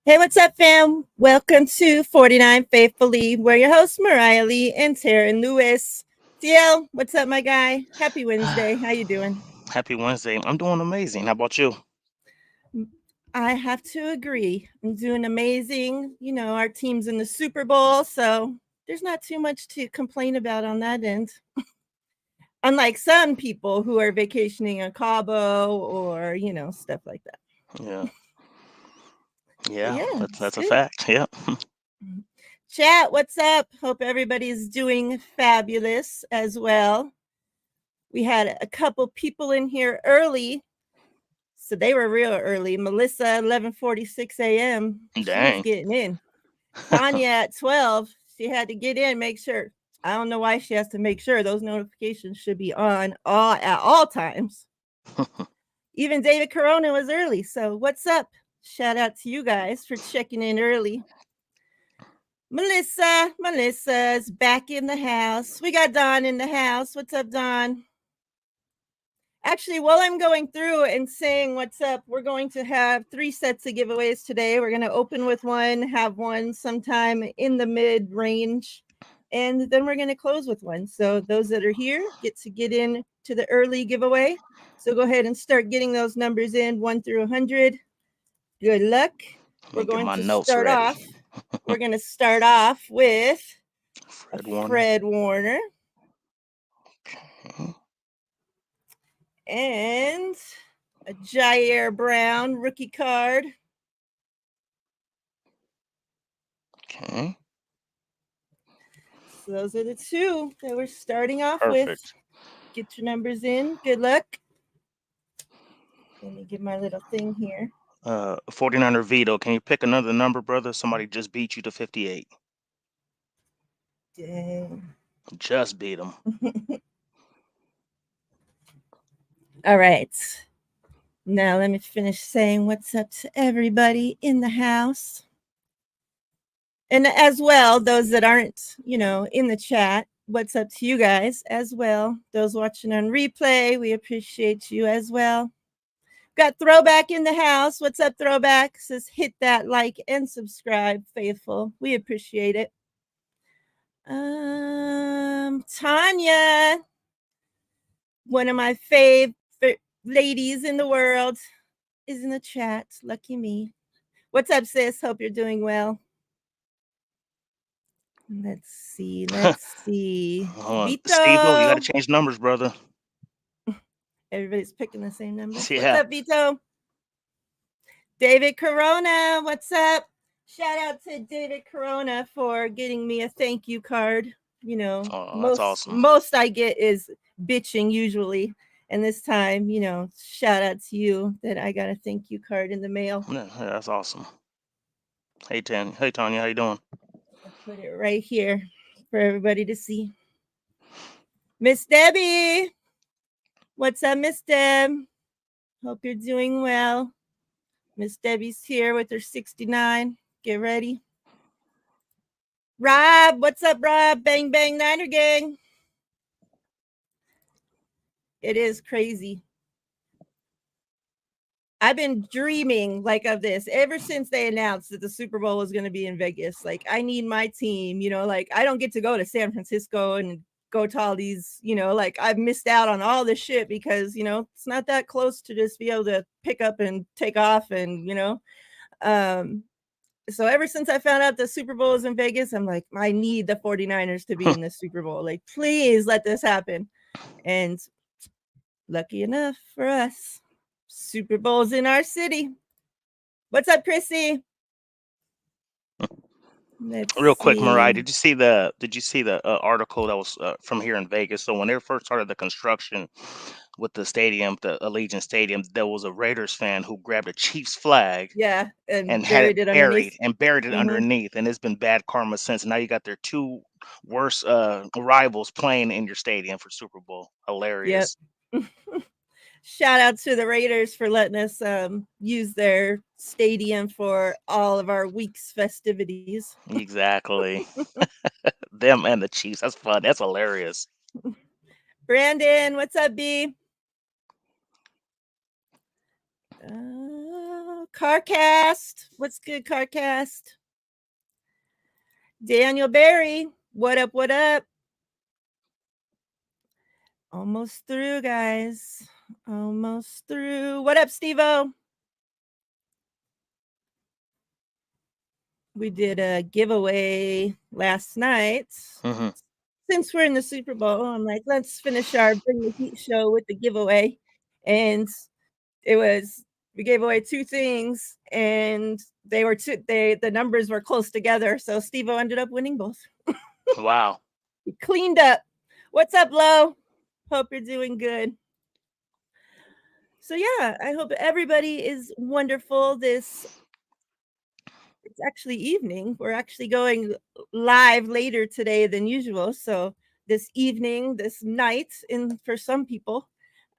Hey, what's up, fam? Welcome to 49 Faithfully. We're your hosts, Miriah Lee and Teran Lewis. TL, what's up, my guy? Happy Wednesday. How you doing? Happy Wednesday. I'm doing amazing. How about you? I have to agree. I'm doing amazing. You know, our team's in the Super Bowl, so there's not too much to complain about on that end. Unlike some people who are vacationing in Cabo or, stuff like that. Yeah, But yeah, yeah, that's it's that's a good. fact. Yeah. Chat, what's up? Hope everybody's doing fabulous as well. We had a couple people in here early, so they were real early. Melissa, 11:46 a.m. She was Dang. getting in. Tanya at 12, she had to get in, make sure. I don't know why she has to make sure those notifications should be on all at all times. Even David Corona was early. So what's up? Shout out to you guys for checking in early. Melissa's back in the house. We got Don in the house. What's up, Don? Actually, while I'm going through and saying what's up, we're going to have 3 sets of giveaways today. We're going to open with one, have one sometime in the mid range, and then we're going to close with one. So those that are here get to get in to the early giveaway. So go ahead and start getting those numbers in 1 through 100. Good luck. Let We're me get going my to notes start ready. off. We're going to start off with a Fred Warner. Fred Warner Okay. and a Jair Brown rookie card. Okay. So those are the two that we're starting off with. Perfect. Get your numbers in. Good luck. Let me get my little thing here. 49er Vito. Can you pick another number, brother? Somebody just beat you to 58. Dang. Just beat him. All right. Now let me finish saying what's up to everybody in the house. And as well, those that aren't, in the chat, what's up to you guys as well. Those watching on replay, we appreciate you as well. Got Throwback in the house. What's up, Throwback? Says hit that like and subscribe, faithful. We appreciate it. Tanya, one of my favorite ladies in the world, is in the chat. Lucky me. What's up, sis? Hope you're doing well. Let's see. Steve-O, you got to Vito. change numbers, brother. Everybody's picking the same number. What's Yeah. up, Vito? David Corona, what's up? Shout out to David Corona for getting me a thank you card. Oh, that's awesome. Most I get is bitching usually. And this time, shout out to you that I got a thank you card in the mail. Yeah, that's awesome. Hey, Tanya, how you doing? I put it right here for everybody to see. Miss Debbie, what's up, Miss Deb? Hope you're doing well. Miss Debbie's here with her 69. Get ready. Rob, what's up, Rob? Bang, bang, Niner gang. It is crazy. I've been dreaming of this ever since they announced that the Super Bowl was going to be in Vegas. I need my team, I don't get to go to San Francisco and go to all these, I've missed out on all this shit because, it's not that close to just be able to pick up and take off and, so ever since I found out the Super Bowl is in Vegas, I'm like, I need the 49ers to be in the Super Bowl. Please let this happen. And lucky enough for us, Super Bowl's in our city. What's up, Chrissy? Let's Real quick, Mariah, see. did you see the article that was from here in Vegas? So when they first started the construction with the stadium, the Allegiant Stadium, there was a Raiders fan who grabbed a Chiefs flag Yeah, and and had buried it it underneath. buried it Mm-hmm. underneath, and it's been bad karma since. Now you got their two worst rivals playing in your stadium for Super Bowl. Yep. Hilarious. Shout out to the Raiders for letting us use their stadium for all of our week's festivities. Exactly. Them and the Chiefs. That's fun. That's hilarious. Brandon, what's up, B? Carcast. What's good, Carcast? Daniel Barry. What up? What up? Almost through, guys. Almost through. What up, Steve-O? We did a giveaway last night. Mm-hmm. Since we're in the Super Bowl, I'm like, let's finish our Bring the Heat show with the giveaway. And we gave away 2 things, and the numbers were close together. So Steve-O ended up winning both. Wow. He cleaned up. What's up, Lo? Hope you're doing good. So yeah, I hope everybody is wonderful. It's actually evening. We're actually going live later today than usual. So this evening, this night, and for some people,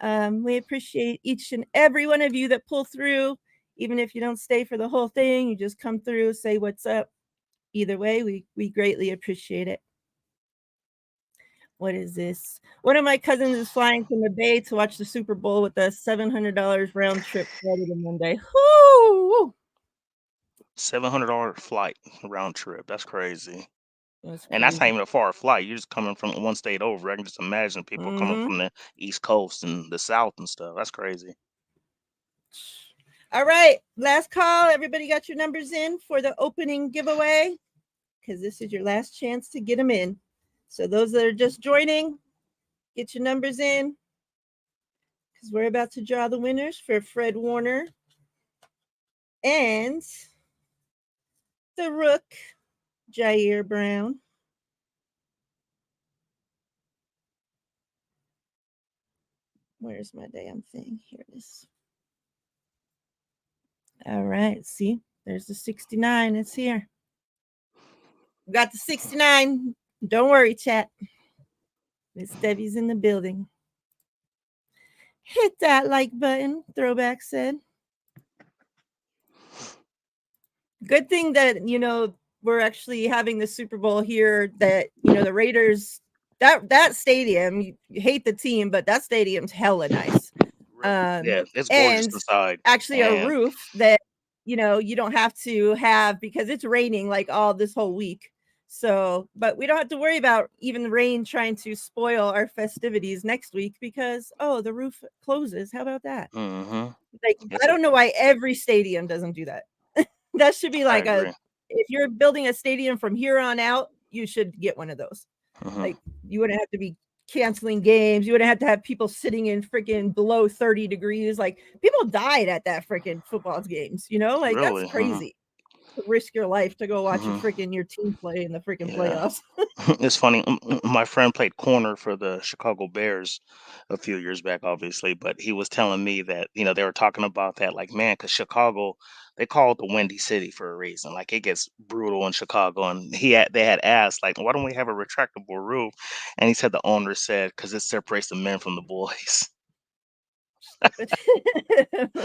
we appreciate each and every one of you that pull through. Even if you don't stay for the whole thing, you just come through, say what's up. Either way, we greatly appreciate it. What is this? One of my cousins is flying from the Bay to watch the Super Bowl with us. $700 round trip Friday to Monday. Woo! $700 flight round trip. That's crazy. That's And that's not crazy. even a far flight. You're just coming from one state over. I can just imagine people coming Mm-hmm. from the East Coast and the South and stuff. That's crazy. All right, last call. Everybody got your numbers in for the opening giveaway, because this is your last chance to get them in. So those that are just joining, get your numbers in, because we're about to draw the winners for Fred Warner and the Rook, Jair Brown. Where's my damn thing? Here it is. All right, see, there's the 69. It's here. We got the 69. Don't worry, chat. Miss Debbie's in the building. Hit that like button, Throwback said. Good thing that, we're actually having the Super Bowl here, that, the Raiders, that stadium, you hate the team, but that stadium's hella nice. Yeah, it's gorgeous And inside. actually a And roof that, you don't have to have, because it's raining like all this whole week. So, but we don't have to worry about even rain trying to spoil our festivities next week, because, the roof closes. How about that? mm-hmm. Like, It's I a, don't know why every stadium doesn't do that. That should be I like agree. if you're building a stadium from here on out, you should get one of those. Mm-hmm. Like, you wouldn't have to be canceling games. You wouldn't have to have people sitting in freaking below 30 degrees. Like, people died at that freaking football games, like that's Really? Mm-hmm. crazy. To risk your life to go watch Mm-hmm. your team play in the freaking Yeah. playoffs. It's funny. My friend played corner for the Chicago Bears a few years back, obviously, but he was telling me that, they were talking about that, like, man, because Chicago, they call it the Windy City for a reason. Like, it gets brutal in Chicago. And they had asked, like, why don't we have a retractable roof? And he said the owner said, because it separates the men from the boys. Stupid.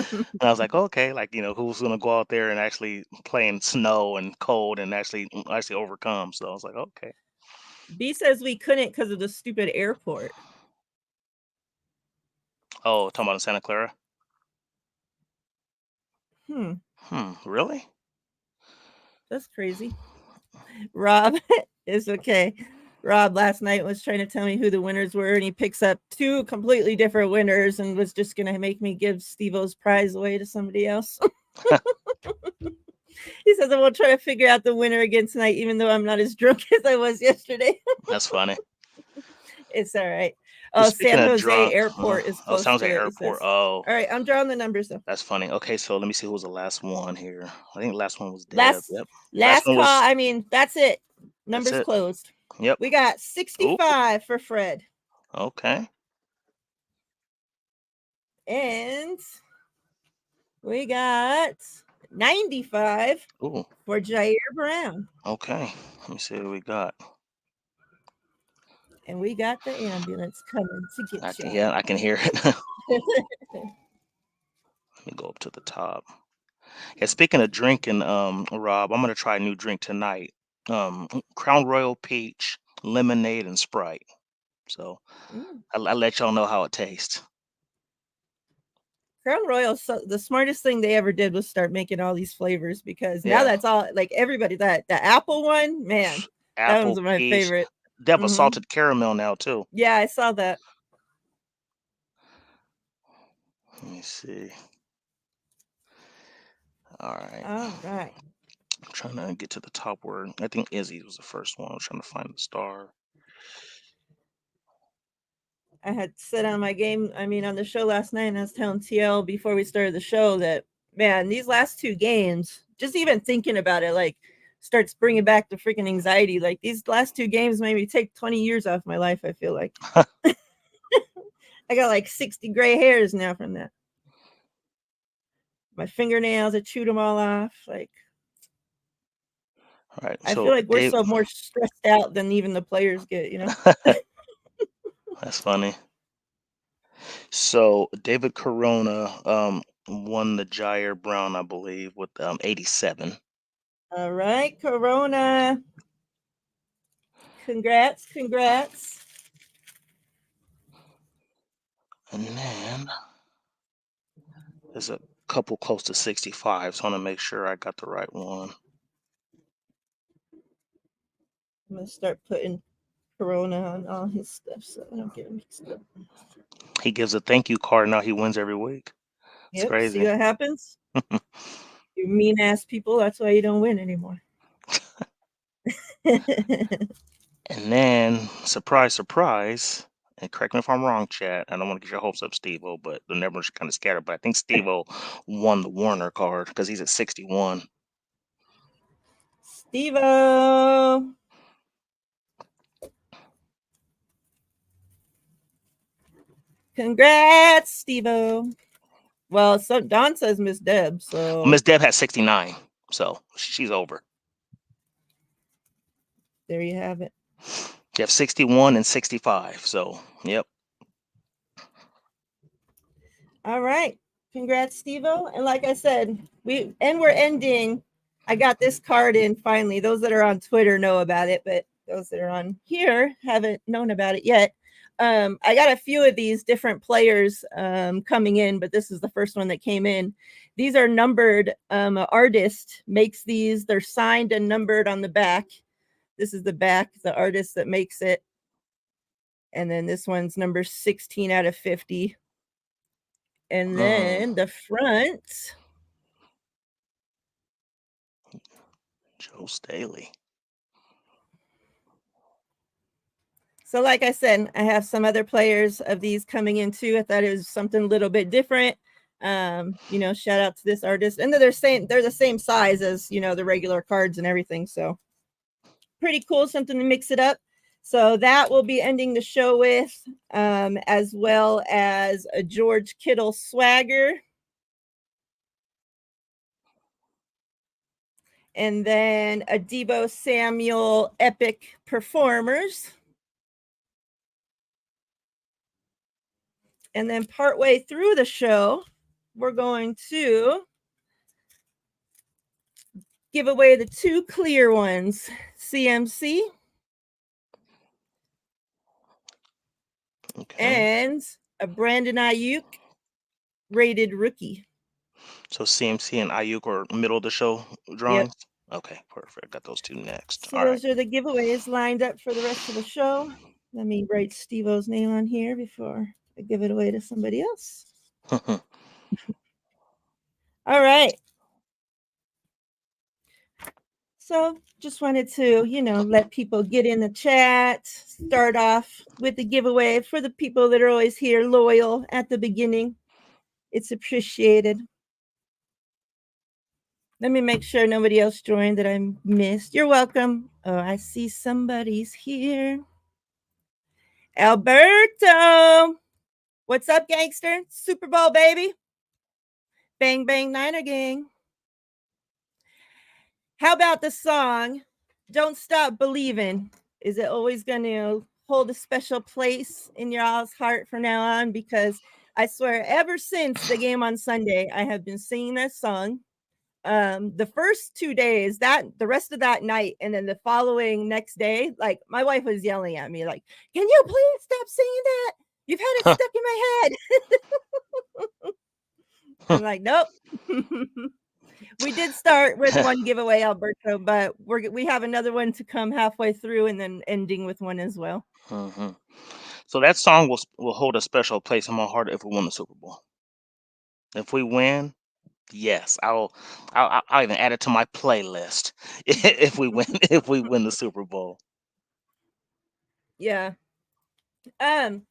And I was like, okay, like, who's gonna go out there and actually play in snow and cold and actually overcome? So I was like, okay. B says we couldn't because of the stupid airport. Oh, talking about in Santa Clara? Really? That's crazy. Rob, it's okay. Rob last night was trying to tell me who the winners were, and he picks up 2 completely different winners and was just going to make me give Steve-O's prize away to somebody else. He says, I will try to figure out the winner again tonight, even though I'm not as drunk as I was yesterday. That's funny. It's all right. Well, Oh, speaking San of Jose drunk, Airport is oh, close sounds to like it, it airport. says. Oh, All right, I'm drawing the numbers, though. that's funny. Okay, so let me see who was the last one here. I think the last one was Deb. Last Yep. Last last one call. was, I mean, that's it. that's Numbers it. closed. Yep. We got Ooh, 65 for Fred. okay. And we got 95 Ooh, for Jair Brown. okay. Let me see what we got. And we got the ambulance coming to get you. Yeah, I can hear it. Let me go up to the top. Yeah, speaking of drinking, Rob, I'm gonna try a new drink tonight. Crown Royal Peach, lemonade, and Sprite. So Mm. I'll let y'all know how it tastes. Crown Royal, so the smartest thing they ever did was start making all these flavors, because now Yeah. that's all, like, everybody, that the apple one, man, that one's Apple, my peach. favorite. They have a Mhm. salted caramel now too. Yeah, I saw that. Let me see. All right. All right. I'm trying to get to the top word. I think Izzy was the first one. I'm trying to find the star. I had said on my game, I mean, on the show last night, and I was telling TL before we started the show that, man, these last 2 games, just even thinking about it, like, starts bringing back the freaking anxiety. Like, these last 2 games made me take 20 years off my life, I feel like. I got like 60 gray hairs now from that. My fingernails, I chewed them all off. Like, All right. I feel So like we're Dave, so more stressed out than even the players get, you know? that's funny. So David Corona won the Jair Brown, I believe, with 87. All right, Corona. Congrats, congrats. And then there's a couple close to 65, so I want to make sure I got the right one. I'm going to start putting Corona on all his stuff so I don't get mixed up. He gives a thank you card now. He wins every week. It's Yep, see crazy. what happens? You mean ass people, that's why you don't win anymore. And then, surprise, surprise, and correct me if I'm wrong, Chad. I don't want to get your hopes up, Steve-O, but the numbers are kind of scattered. But I think Steve-O won the Warner card because he's at 61. Steve-O. Congrats, Steve-O. Well, so Don says Miss Deb, so Miss Deb has 69, so she's over. there you have it. You have 61 and 65, so yep. All right. Congrats, Steve-O. And like I said, we're ending. I got this card in finally. Those that are on Twitter know about it, but those that are on here haven't known about it yet. I got a few of these different players coming in, but this is the first one that came in. These are numbered. An artist makes these. They're signed and numbered on the back. This is the back, the artist that makes it. And then this one's number 16 out of 50. And then the front. Joe Staley. So like I said, I have some other players of these coming in too. I thought it was something a little bit different. Shout out to this artist. And they're the same size as, the regular cards and everything. So pretty cool, something to mix it up. So that will be ending the show with, as well as a George Kittle swagger. And then a Deebo Samuel epic performers. And then partway through the show, we're going to give away the 2 clear ones. CMC. Okay. And a Brandon Ayuk rated rookie. So CMC and Ayuk are middle of the show drawings? Yep. Okay, perfect. Got those 2 next. So all those right. are the giveaways lined up for the rest of the show. Let me write Steve-O's name on here before I give it away to somebody else. All right. So just wanted to, let people get in the chat, start off with the giveaway for the people that are always here, loyal at the beginning. It's appreciated. Let me make sure nobody else joined that I missed. You're welcome. Oh, I see somebody's here. Alberto. What's up, gangster? Super Bowl, baby. Bang, bang, Niner gang. How about the song, Don't Stop Believing? Is it always going to hold a special place in your all's heart from now on? Because I swear, ever since the game on Sunday, I have been singing that song. The first 2 days, the rest of that night, and then the following next day, like my wife was yelling at me, like, "Can you please stop singing that? You've had it stuck in my head." I'm like, nope. We did start with one giveaway, Alberto, but we have another one to come halfway through, and then ending with one as well. Hmm. So that song will hold a special place in my heart if we win the Super Bowl. If we win, yes, I'll even add it to my playlist if we win if we win the Super Bowl. Yeah. Um.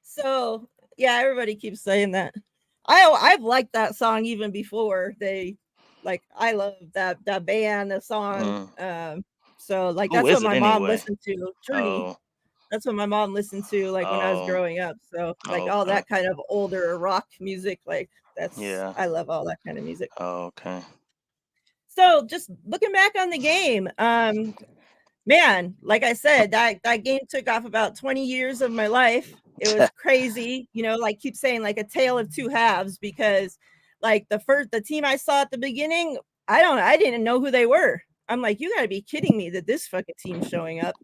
So yeah, everybody keeps saying that. I've liked that song even before they, like, I love that band, the song. Mm. So like Who that's is what it my mom anyway? listened to. Journey. Oh, That's what my mom listened to, like, when I was oh, growing up. So like all okay. that kind of older rock music, like Yeah. I love all that kind of music. Okay. So just looking back on the game, man, like I said, that game took off about 20 years of my life. It was crazy, like keep saying like a tale of two halves, because like the team I saw at the beginning, I didn't know who they were. I'm like, you gotta be kidding me that this fucking team's showing up.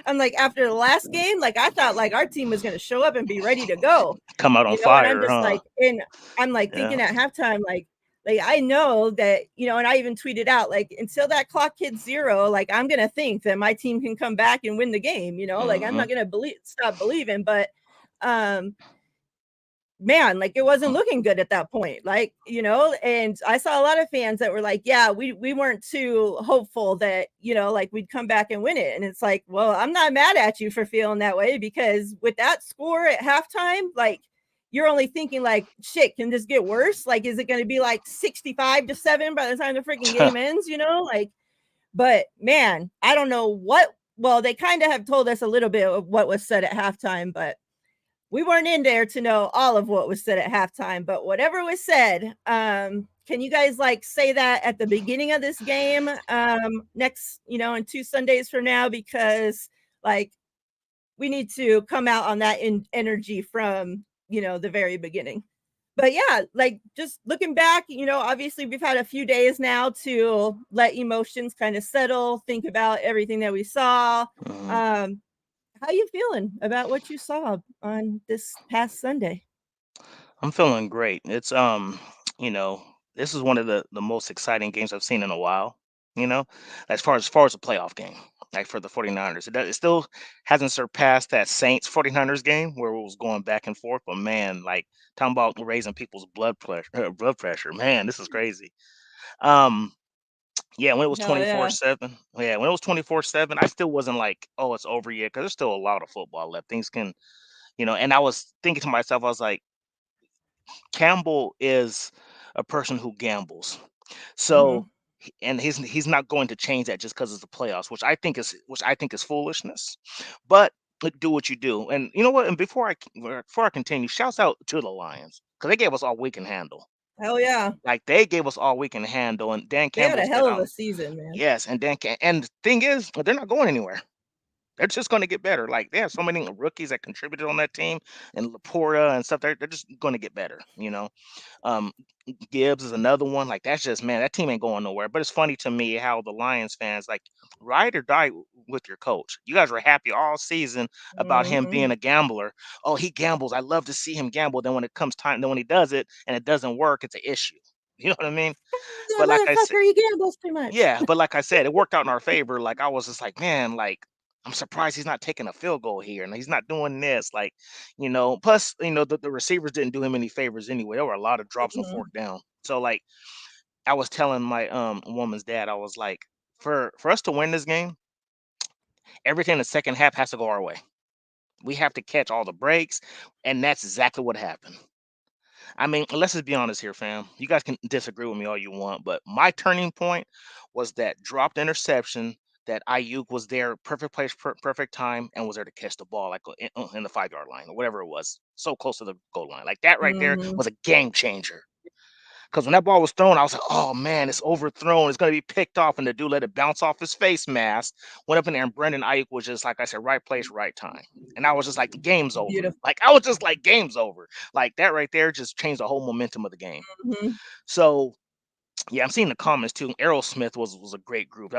I'm like, after the last game, like I thought like our team was gonna show up and be ready to go, Come out on and I'm fire, just huh? like, and I'm like Yeah. thinking at halftime, like I know that, and I even tweeted out like, until that clock hits zero, like I'm gonna think that my team can come back and win the game, like I'm Hmm. not gonna stop believing, but um man, like it wasn't looking good at that point, like, and I saw a lot of fans that were like, yeah, we weren't too hopeful that, like we'd come back and win it. And it's like, well, I'm not mad at you for feeling that way, because with that score at halftime, like you're only thinking like, shit, can this get worse? Like, is it going to be like 65-7 by the time the freaking game ends, like, but man, I don't know what, well, they kind of have told us a little bit of what was said at halftime, but we weren't in there to know all of what was said at halftime. But whatever was said, can you guys like say that at the beginning of this game, next, in 2 Sundays from now, because like we need to come out on that energy from, the very beginning. But yeah, like just looking back, obviously we've had a few days now to let emotions kind of settle, think about everything that we saw. Hmm. um how you feeling about what you saw on this past Sunday? I'm feeling great. It's you know, this is one of the most exciting games I've seen in a while, you know, as far as a playoff game. Like for the 49ers. It still hasn't surpassed that Saints 49ers game where it was going back and forth, but man, like talking about raising people's blood pressure. Man, this is crazy. Um yeah, when it was Hell yeah. 24/7. Yeah, when it was 24/7, I still wasn't like, "Oh, it's over yet," cuz there's still a lot of football left. Things can, and I was thinking to myself, I was like, Campbell is a person who gambles. So Mhm. and he's not going to change that just because it's the playoffs, which I think is foolishness. But do what you do. And you know what? And before I continue, shouts out to the Lions because they gave us all we can handle. Hell yeah. Like they gave us all we can handle. And Dan They had Campbell a said, hell of a season, man. yes. And the thing is, they're not going anywhere. They're just going to get better. Like they have so many rookies that contributed on that team, and Laporta and stuff. They're just going to get better. Um, Gibbs is another one. Like that's just man, that team ain't going nowhere. But it's funny to me how the Lions fans like ride or die with your coach. You guys were happy all season about him Mhm. being a gambler. Oh, he gambles. I love to see him gamble. Then when it comes time, then when he does it and it doesn't work, it's an issue. You know what I mean? That But like I said, motherfucker, he gambles too much. yeah. But like I said, it worked out in our favor. Like I was just like, man, like. I'm surprised he's not taking a field goal here, and he's not doing this. Like, plus, the receivers didn't do him any favors anyway. There were a lot of drops on Mhm. fourth down. So, like, I was telling my woman's dad, I was like, for us to win this game, everything in the second half has to go our way. We have to catch all the breaks, and that's exactly what happened. I mean, let's just be honest here, fam. You guys can disagree with me all you want, but my turning point was that dropped interception that Ayuk was there, perfect place, perfect time, and was there to catch the ball like in the 5 yard line or whatever it was, so close to the goal line. Like that right there Mhm. was a game changer. Because when that ball was thrown, I was like, "Oh man, it's overthrown. It's gonna be picked off." And the dude let it bounce off his face mask. Went up in there, and Brendan Ayuk was just like I said, right place, right time. And I was just like, "The game's over." Beautiful. Like I was just like, "Game's over." Like that right there just changed the whole momentum of the game. Mhm. So yeah, I'm seeing the comments too. Aerosmith was a great group.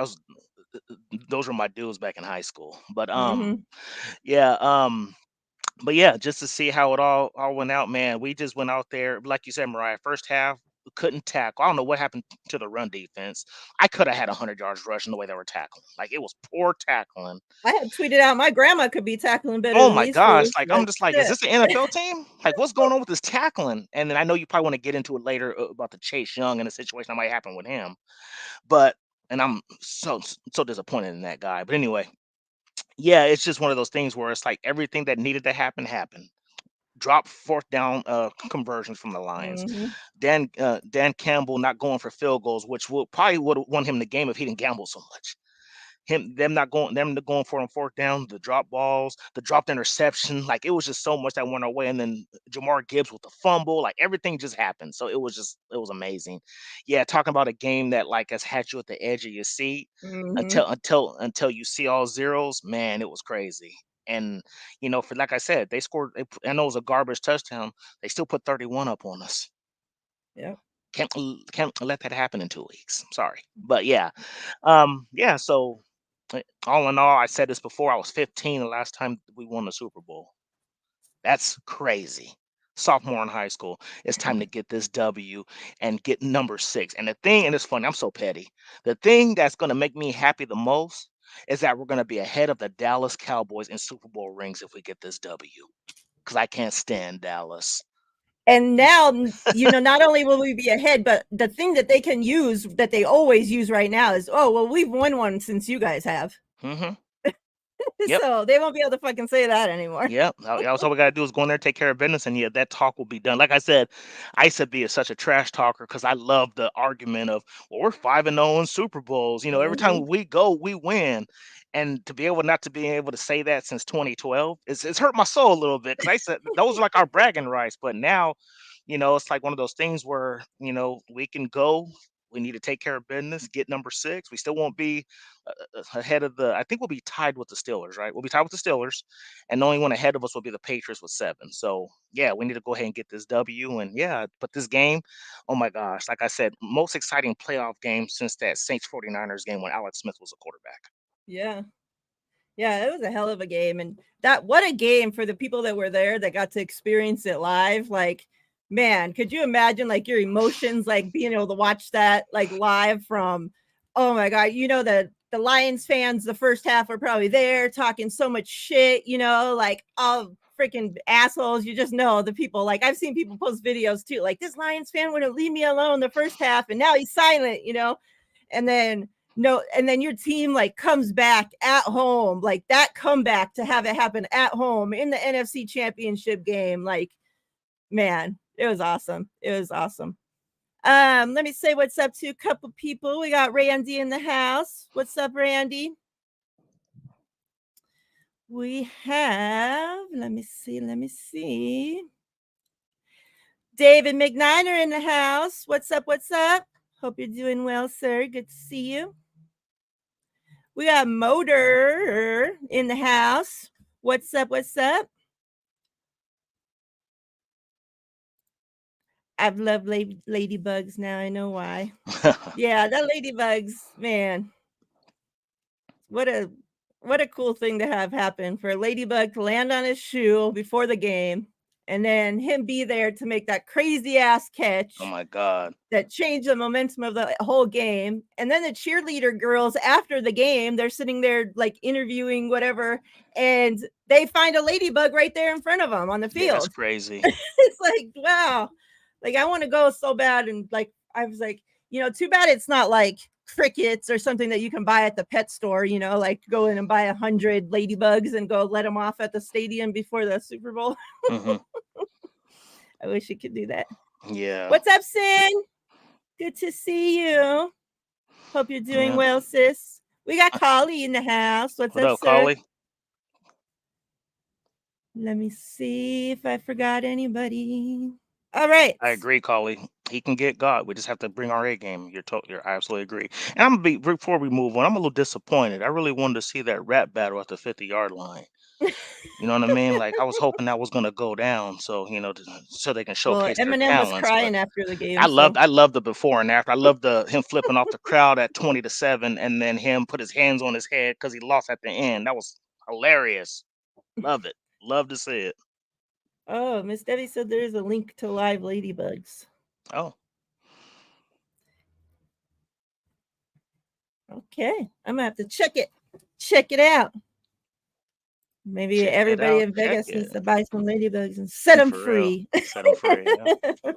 Those were my dudes back in high school. But Mhm. yeah, But yeah, just to see how it all went out, man. We just went out there, like you said, Mariah. First half couldn't tackle. I don't know what happened to the run defense. I could have had 100 yards rushing the way they were tackling. Like it was poor tackling. I had tweeted out my grandma could be tackling better Oh than my these gosh! fools, Like I'm but just like, is shit. this an NFL team? Like what's going on with this tackling? And then I know you probably want to get into it later about the Chase Young and the situation that might happen with him. But and I'm so disappointed in that guy. But anyway, yeah, it's just one of those things where it's like everything that needed to happen happened. Drop fourth down conversions from the Lions. Mhm. Dan Campbell not going for field goals, which would have won him the game if he didn't gamble so much. Them going for on fourth down, the drop balls, the dropped interception, like it was just so much that went our way. And then Jamar Gibbs with the fumble, like everything just happened. So it was amazing. Yeah, talking about a game that like has had you at the edge of your seat Mhm. until you see all zeros, man, it was crazy. And for like I said, they scored. I know it was a garbage touchdown. They still put 31 up on us. Yep. Can't let that happen in 2 weeks. Sorry, but yeah, yeah. So all in all, I said this before. I was 15 the last time we won the Super Bowl. That's crazy. Sophomore in high school. It's time to get this W and get number 6. And the thing, and it's funny, I'm so petty. The thing that's gonna make me happy the most is that we're gonna be ahead of the Dallas Cowboys in Super Bowl rings if we get this W. Because I can't stand Dallas. And now, not only will we be ahead, but the thing that they can use that they always use right now is, oh, well, we've won one since you guys have. Hmm. Yep. So they won't be able to fucking say that anymore. Yeah, that's all we gotta do is go in there, take care of business, and yeah, that talk will be done. Like I said, I used to be such a trash talker because I love the argument of, well, we're 5-0 in Super Bowls. Every Mhm. time we go, we win. And to be able not to be able to say that since 2012, it's hurt my soul a little bit because I said those are like our bragging rights. But now, it's like one of those things where we can go. We need to take care of business, get number 6. We still won't be ahead of the. I think we'll be tied with the Steelers, right? We'll be tied with the Steelers, and the only one ahead of us will be the Patriots with 7. So yeah, we need to go ahead and get this W. And yeah, but this game, oh my gosh, like I said, most exciting playoff game since that Saints 49ers game when Alex Smith was a quarterback. Yeah. Yeah, it was a hell of a game, and what a game for the people that were there that got to experience it live. Like, man, could you imagine like your emotions, like being able to watch that like live from, oh my god, the Lions fans the first half are probably there talking so much shit, like all freaking assholes. You just know the people. Like I've seen people post videos too, like this Lions fan wouldn't leave me alone the first half, and now he's silent. And then no, and then your team like comes back at home, like that comeback to have it happen at home in the NFC championship game. Like, man, it was awesome. It was awesome. Let me say what's up to a couple people. We got Randy in the house. What's up, Randy? We have, let me see. David McNiner in the house. What's up? What's up? Hope you're doing well, sir. Good to see you. We got Motor in the house. What's up? What's up? I've loved ladybugs now. I know why. Yeah, that ladybugs, man. What a cool thing to have happen for a ladybug to land on his shoe before the game, and then him be there to make that crazy ass Oh catch my God. that changed the momentum of the whole game. And then the cheerleader girls after the game, they're sitting there like interviewing whatever, and they find a ladybug right there in front of them on the Yeah, that's field. crazy. It's like, wow. Like I want to go so bad, and like I was like, too bad it's not like crickets or something that you can buy at the pet store, like go in and buy 100 ladybugs and go let them off at the stadium before the Super Bowl. Hmm. I wish you could do that. Yeah. What's up, Sin? Good to see you. Hope you're doing Yeah. well, sis. We got Collie in the house. What's What up, up, sir? Collie? Let me see if I forgot anybody. All right. I agree, Collie. He can get God. We just have to bring our A game. You're absolutely agree. And I'm gonna be before we move on. I'm a little disappointed. I really wanted to see that rap battle at the 50-yard line. You know what I mean? Like I was hoping that was gonna go down, so so they can Well, showcase their Eminem was talents. But crying after the game, so I loved the before and after. I loved the him flipping off the crowd at 20-7, and then him put his hands on his head because he lost at the end. That was hilarious. Love it. Love to see it. Oh, Miss Debbie said there's a link to live ladybugs. Oh, Okay, I'm gonna have to check it. Check it out. Maybe check it everybody out. in Check Vegas it. needs to buy some ladybugs and set them For real. free. Set them free. Yeah.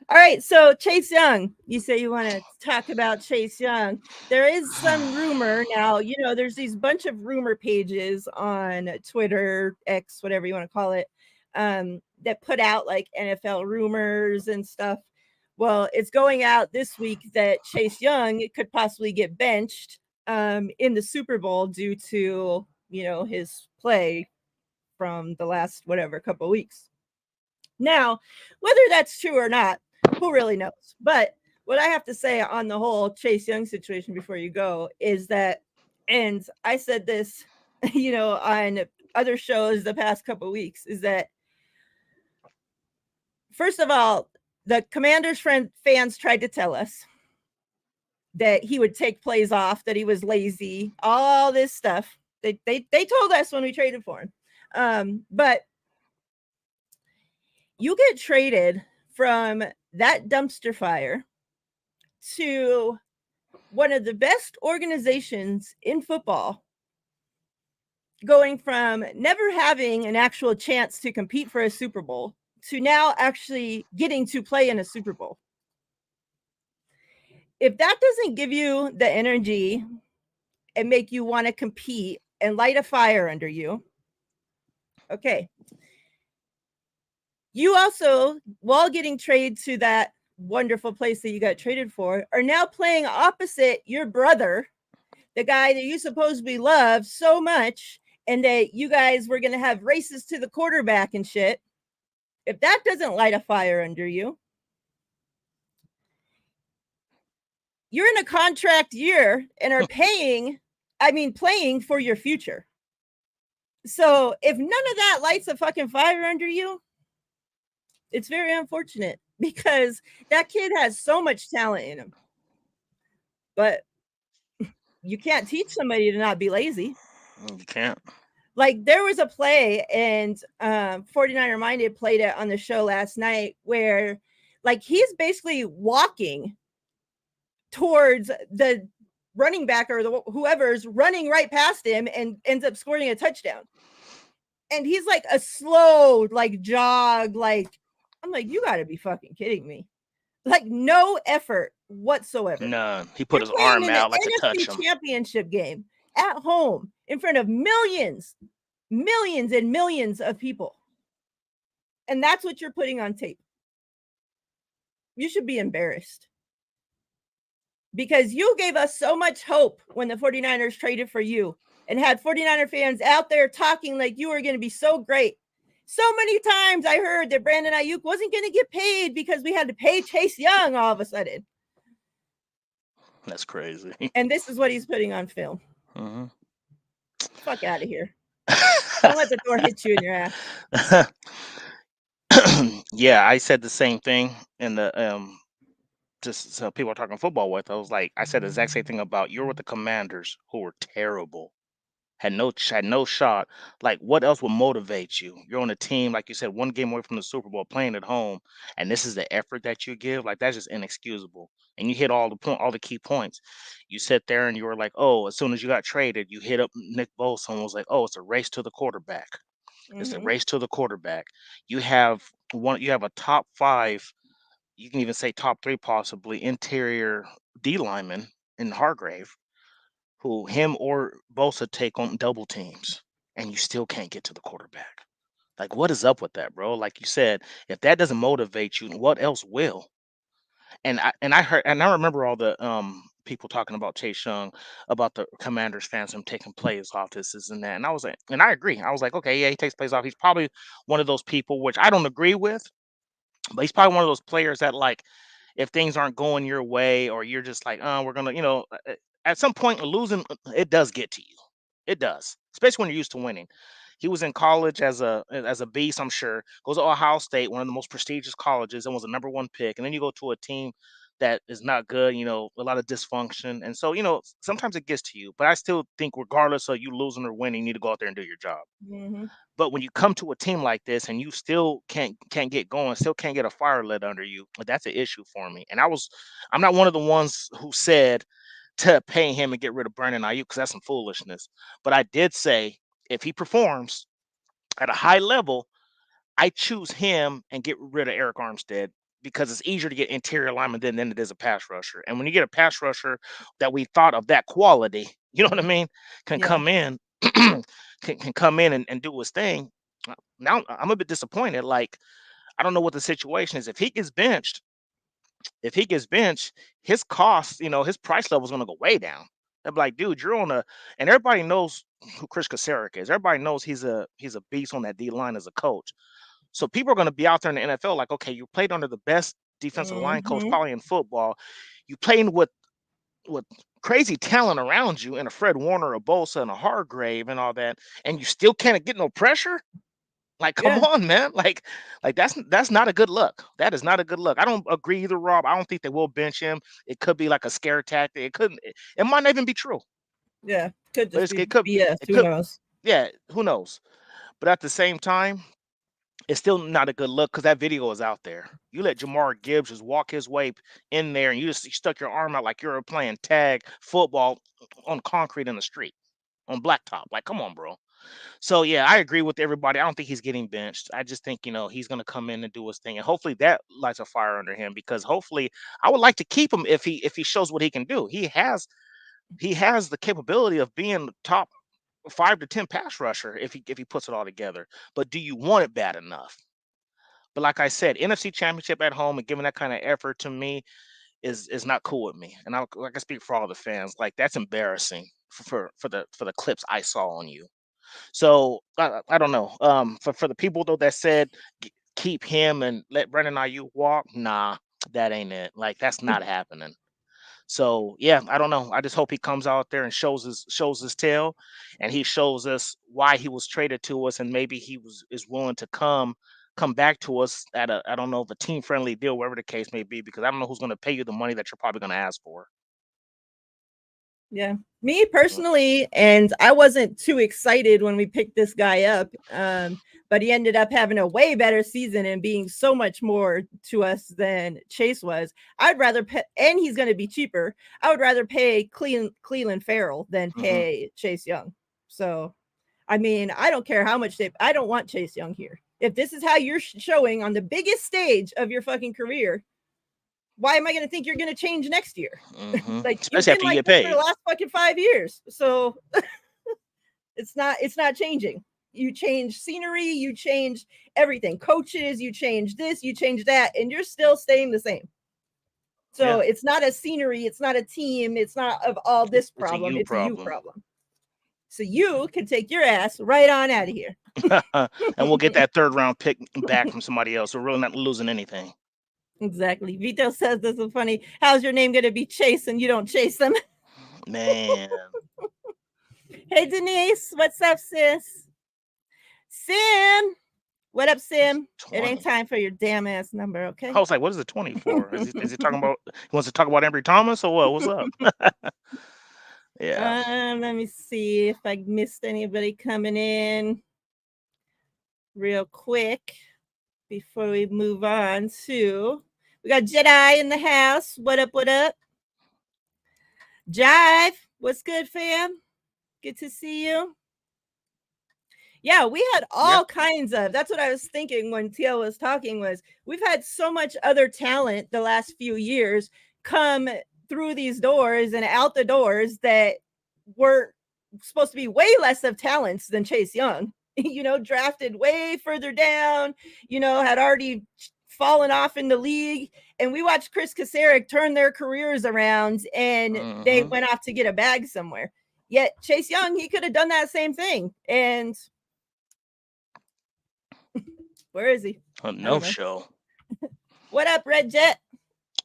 All right, so Chase Young, you say you want to talk about Chase Young. There is some rumor now, there's these bunch of rumor pages on Twitter, X, whatever you want to call it, that put out like NFL rumors and stuff. Well, it's going out this week that Chase Young could possibly get benched in the Super Bowl due to, his play from the last whatever couple of weeks. Now, whether that's true or not, who really knows? But what I have to say on the whole Chase Young situation before you go is that, and I said this, on other shows the past couple of weeks, is that first of all, the Commanders fans tried to tell us that he would take plays off, that he was lazy, all this stuff. They told us when we traded for him. But you get traded from that dumpster fire to one of the best organizations in football, going from never having an actual chance to compete for a Super Bowl to now actually getting to play in a Super Bowl. If that doesn't give you the energy and make you want to compete and light a fire under you, okay. You also, while getting traded to that wonderful place that you got traded for, are now playing opposite your brother, the guy that you supposedly love so much, and that you guys were going to have races to the quarterback and shit. If that doesn't light a fire under you, you're in a contract year and are playing for your future. So if none of that lights a fucking fire under you, it's very unfortunate because that kid has so much talent in him. But you can't teach somebody to not be lazy. You can't. Like there was a play, and 49er Minded played it on the show last night, where like he's basically walking towards the running back or whoever's running right past him and ends up scoring a touchdown. And he's like a slow like jog, like I'm like, you gotta be fucking kidding me. Like no effort whatsoever. None. He put You're his playing arm in the out like to touch NFC him. championship game at home in front of millions and millions of people. And that's what you're putting on tape. You should be embarrassed. Because you gave us so much hope when the 49ers traded for you and had 49er fans out there talking like you were going to be so great. So many times I heard that Brandon Ayuk wasn't going to get paid because we had to pay Chase Young all of a sudden. That's crazy. And this is what he's putting on film. Mm-hmm. Fuck out of here. Don't let the door hit you in your ass. Yeah, I said the same thing in the just so people are talking football with. I was like, I said the exact same thing about you're with the Commanders who were terrible. Had no shot. Like, what else would motivate you? You're on a team, like you said, one game away from the Super Bowl, playing at home, and this is the effort that you give. Like, that's just inexcusable. And you hit all the key points. You sit there and you were like, oh, as soon as you got traded, you hit up Nick Bosa and was like, oh, it's a race to the quarterback. It's the Mm-hmm. race to the quarterback. You have you have a top five, you can even say top three possibly, interior D lineman in Hargrave, who him or Bosa take on double teams, and you still can't get to the quarterback. Like, what is up with that, bro? Like you said, if that doesn't motivate you, what else will? And I heard, and I remember all the people talking about Chase Young, about the Commanders fans, him taking plays off, this and that. And I was like, and I agree. I was like, okay, yeah, he takes plays off. He's probably one of those people, which I don't agree with, but he's probably one of those players that, like, if things aren't going your way, or you're just like, oh, we're gonna, at some point losing, it does get to you. It does, especially when you're used to winning. He was in college as a beast, I'm sure. Goes to Ohio State, one of the most prestigious colleges, and was a number one pick. And then you go to a team that is not good. A lot of dysfunction, and so sometimes it gets to you. But I still think, regardless of you losing or winning, you need to go out there and do your job. Mhm. But when you come to a team like this and you still can't get going, still can't get a fire lit under you, that's an issue for me. And I'm not one of the ones who said to pay him and get rid of Brandon Ayuk, because that's some foolishness. But I did say, if he performs at a high level, I choose him and get rid of Eric Armstead, because it's easier to get interior lineman than it is a pass rusher. And when you get a pass rusher that we thought of that quality, you know what I Mhm. mean, can Yeah. come in, can come in and do his thing. Now I'm a bit disappointed. Like, I don't know what the situation is. If he gets benched, his cost, his price level is going to go way down. They're like, dude, you're on a, and everybody knows who Chris Kasarik is. Everybody knows he's a beast on that D line as a coach. So people are going to be out there in the NFL like, okay, you played under the best defensive line coach Mhm. probably in football. You playing with crazy talent around you, and a Fred Warner, a Bosa, and a Hargrave, and all that, and you still can't get no pressure. Like, come Yeah. on, man. Like that's not a good look. That is not a good look. I don't agree either, Rob. I don't think they will bench him. It could be like a scare tactic. It couldn't. It might not even be true. Yeah. Could But just be it could. BS. It Who could. knows? Yeah. Who knows? But at the same time, it's still not a good look, because that video is out there. You let Jamar Gibbs just walk his way in there, and you stuck your arm out like you're playing tag football on concrete in the street, on blacktop. Like, come on, bro. So yeah, I agree with everybody. I don't think he's getting benched. I just think, he's gonna come in and do his thing, and hopefully that lights a fire under him, because hopefully I would like to keep him if he shows what he can do. He has the capability of being top 5 to 10 pass rusher if he puts it all together. But do you want it bad enough? But like I said, NFC Championship at home and giving that kind of effort to me is not cool with me. And I can speak for all the fans. Like, that's embarrassing for the clips I saw on you. So I don't know. For the people though that said keep him and let Brandon Ayuk walk, nah, that ain't it. Like, that's not happening. So yeah, I don't know. I just hope he comes out there and shows his tail, and he shows us why he was traded to us, and maybe he is willing to come back to us at a, I don't know, if a team friendly deal, whatever the case may be, because I don't know who's going to pay you the money that you're probably going to ask for. Yeah. Me personally, and I wasn't too excited when we picked this guy up, but he ended up having a way better season and being so much more to us than Chase was. I'd rather pay, and he's going to be cheaper. I would rather pay Cleveland Farrell than Hmm. pay Chase Young. So, I mean, I don't care how much I don't want Chase Young here. If this is how you're showing on the biggest stage of your fucking career, why am I going to think you're going to change next year? Hmm. Like, you've Especially been after you like get this for the paid. last fucking 5 years. So it's not changing. You change scenery, you change everything. Coaches, you change this, you change that, and you're still staying the same. So Yeah, it's not a scenery, it's not a team, it's not of all this it's a problem, you it's a you problem. problem. So you can take your ass right on out of here. And we'll get that third round pick back from somebody else. We're really not losing anything. Exactly. Vito says this is funny. How's your name gonna be Chase and you don't chase them? Man. Hey Denise, what's up, sis? Sim, what up, Sim? It ain't 20. time for your damn ass number, I okay? was like, what is the 20 for? Is he talking about, he wants to talk about Ambry Thomas or what? What's up? Yeah. Let me see if I missed anybody coming in real quick before we move on to. We got Jedi in the house. What up? What up? Jive, what's good, fam? Good to see you. Yeah, we had Yeah. all kinds of. That's what I was thinking when Teal was talking. Was we've had so much other talent the last few years come through these doors and out the doors that were supposed to be way less of talents than Chase Young. Drafted way further down. Had already fallen off in the league. And we watched Chris Kasarik turn their careers around, and they Hmm. went off to get a bag somewhere. Yet Chase Young, he could have done that same thing. And where is he? A I don't no know. show. What up, Red Jet?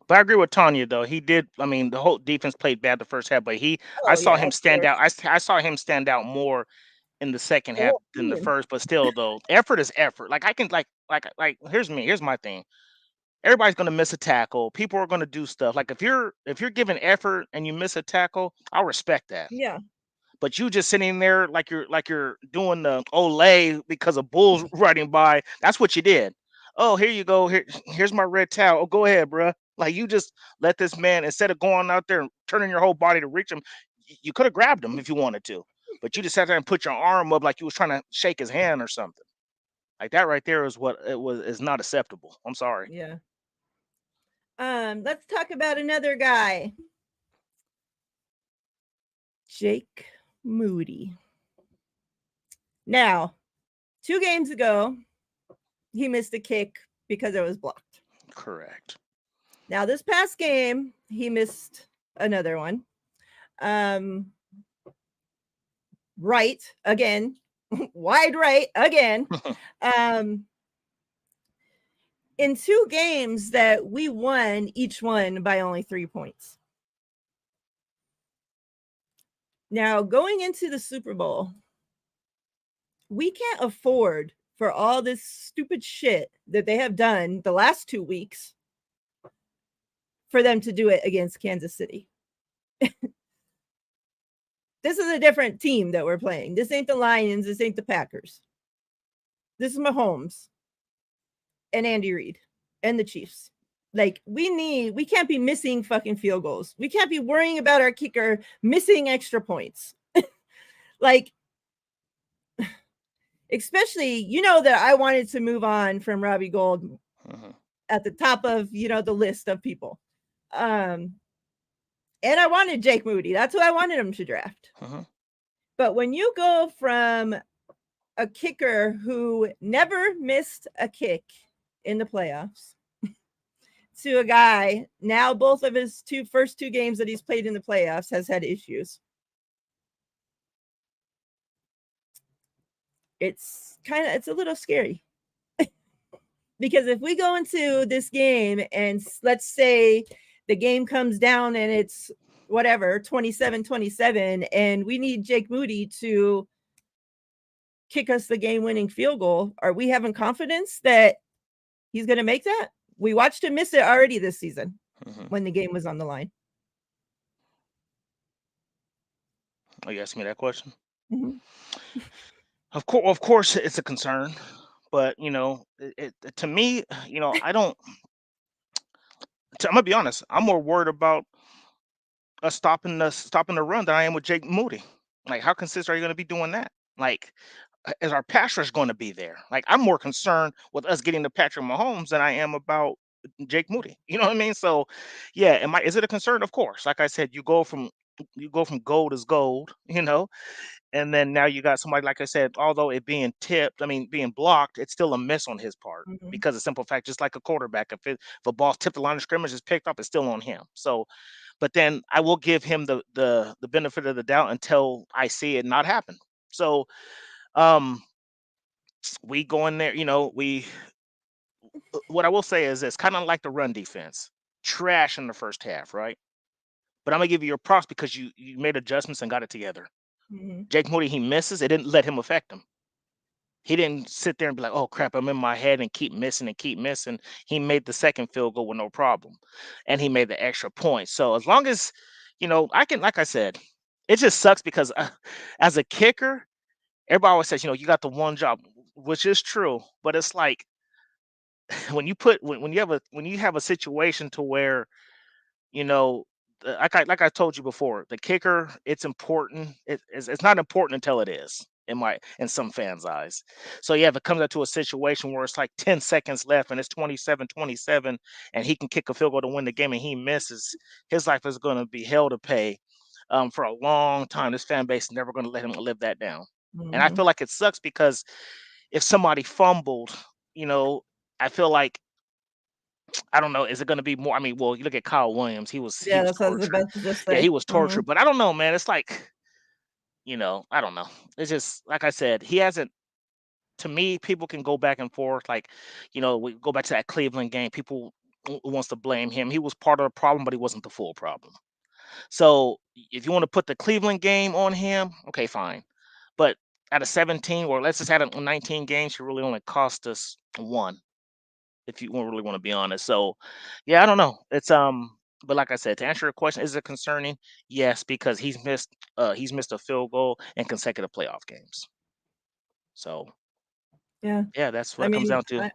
But I agree with Tanya though. He did. I mean, the whole defense played bad the first half, but I Oh saw yeah, him of stand out. course. I saw him stand out more in the second The half whole than the team. first. But still, though, effort is effort. Like, I can like. Here's me. Here's my thing. everybody's gonna miss a tackle. People are gonna do stuff. Like if you're giving effort and you miss a tackle, I'll respect that. Yeah. But you just sitting there like you're doing the Olay because a bull's riding by. That's what you did. Oh, here you go. Here's my red towel. Oh, go ahead, bruh. Like you just let this man instead of going out there and turning your whole body to reach him, you could have grabbed him if you wanted to, but you just sat there and put your arm up like you was trying to shake his hand or something. Like that right there is what it was is not acceptable. I'm sorry. Yeah. Let's talk about another guy. Jake Moody. Now, 2 games ago, he missed a kick because it was blocked. Correct. Now, this past game, he missed another one. Right again, wide right again. In 2 games that we won, each one by only 3 points. Now, going into the Super Bowl, we can't afford for all this stupid shit that they have done the last 2 weeks for them to do it against Kansas City. This is a different team that we're playing. This ain't the Lions. This ain't the Packers. This is Mahomes and Andy Reid and the Chiefs. Like, we can't be missing fucking field goals. We can't be worrying about our kicker missing extra points. Like, especially, you know, that I wanted to move on from Robbie Gould at the top of, you know, the list of people. And I wanted Jake Moody. That's who I wanted him to draft. But when you go from a kicker who never missed a kick in the playoffs to a guy now both of his first two games that he's played in the playoffs has had issues, it's a little scary. Because if we go into this game and let's say the game comes down and it's whatever 27-27 and we need Jake Moody to kick us the game-winning field goal, are we having confidence that he's going to make that? We watched him miss it already this season when the game was on the line. Oh, you asking me that question? Of course, it's a concern, but you know, to me, you know, I'm gonna be honest. I'm more worried about us stopping the run than I am with Jake Moody. Like, how consistent are you going to be doing that? Like, is our pass rush going to be there? Like, I'm more concerned with us getting to Patrick Mahomes than I am about Jake Moody. You know what I mean? So, yeah, is it a concern? Of course. Like I said, you go from gold is gold, you know, and then now you got somebody like I said, although it being tipped, I mean being blocked, it's still a miss on his part because the simple fact, just like a quarterback, if a ball tipped the line of scrimmage is picked up, it's still on him. So, but then I will give him the benefit of the doubt until I see it not happen. So, we go in there, you know, what I will say is it's kind of like the run defense, trash in the first half, right? But I'm gonna give you your props because you made adjustments and got it together. Jake Moody, he misses, it didn't let him affect him. He didn't sit there and be like, "Oh crap, I'm in my head," and keep missing and keep missing. He made the second field goal with no problem, and he made the extra point. So as long as, you know, I can, like I said, it just sucks because as a kicker, everybody always says, you know, you got the one job, which is true, but it's like when you have a situation to where, you know, like I told you before, the kicker, it's important. It's not important until it is in some fans' eyes. So yeah, if it comes out to a situation where it's like 10 seconds left and it's 27-27 and he can kick a field goal to win the game and he misses, his life is going to be hell to pay for a long time. This fan base is never going to let him live that down. And I feel like it sucks because if somebody fumbled, you know, I feel like I don't know. Is it going to be more? I mean, well, you look at Kyle Williams. He Yeah, was that's what I was tortured. about to just Yeah, he say. was tortured. But I don't know, man. It's like, you know, I don't know. It's just like I said. He hasn't. To me, people can go back and forth. Like, you know, we go back to that Cleveland game. People wants to blame him. He was part of the problem, but he wasn't the full problem. So if you want to put the Cleveland game on him, okay, fine. But out of 17, or let's just add it 19 games, he really only cost us one. if you really want to be honest. So, yeah, I don't know. But like I said, to answer your question, is it concerning? Yes, because he's missed a field goal in consecutive playoff games. So, Yeah. yeah, that's what I it comes mean, down to.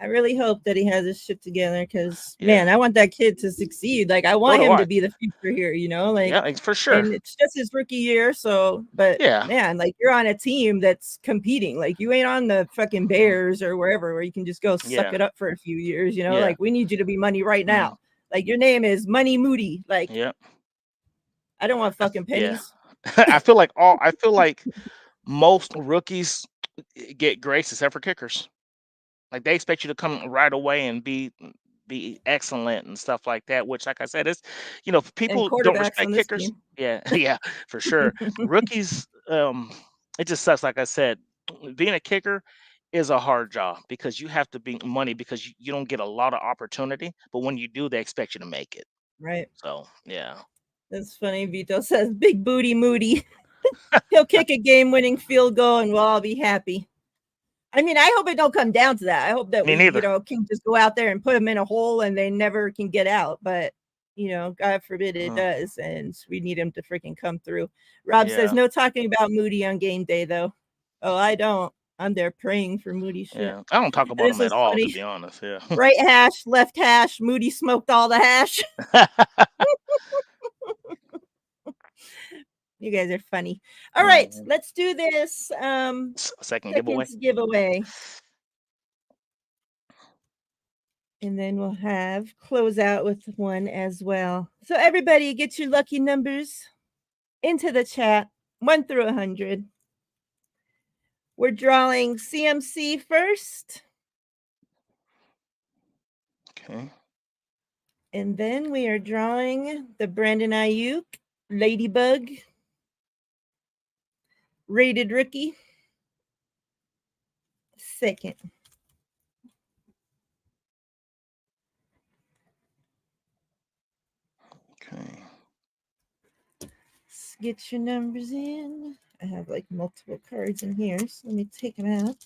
I really hope that he has his shit together because, Yeah, man, I want that kid to succeed. Like, I so want do him to I. be the future here, you know? Like, Yeah, for sure. and it's just his rookie year. So, but Yeah, man, like, you're on a team that's competing. Like, you ain't on the fucking mhm, Bears or wherever where you can just go suck yeah, it up for a few years, you know? yeah, Like, we need you to be money right mhm, now. Like, your name is Money Moody. Like, yeah, I don't want fucking yeah. pennies. I feel like most rookies get grace except for kickers. Like they expect you to come right away and be excellent and stuff like that. Which, like I said, is And people don't quarterbacks respect on this kickers. team. Yeah, yeah, for sure. Rookies, it just sucks. Like I said, being a kicker is a hard job because you have to be money because you don't get a lot of opportunity. But when you do, they expect you to make it. Right. So yeah, That's funny. Vito says, Big Booty Moody. He'll kick a game winning field goal and we'll all be happy. I mean, I hope it don't come down to that. I hope that me we, neither. can just go out there and put them in a hole and they never can get out. But, God forbid it Uh, does. And we need him to freaking come through. Rob says, yeah, no talking about Moody on game day, though. Oh, I don't. I'm there praying for Moody shit. yeah. I don't talk And about this them at was all, to funny. be honest. Yeah. Right hash, left hash. Moody smoked all the hash. You guys are funny. All right, Mhm. let's do this Second giveaway. seconds giveaway. And then we'll have close out with one as well. So everybody get your lucky numbers into the chat, 1 through 100. We're drawing CMC first, Okay. and then we are drawing the Brandon Ayuk Ladybug rated rookie second. Okay. Let's get your numbers in. I have like multiple cards in here, so let me take them out.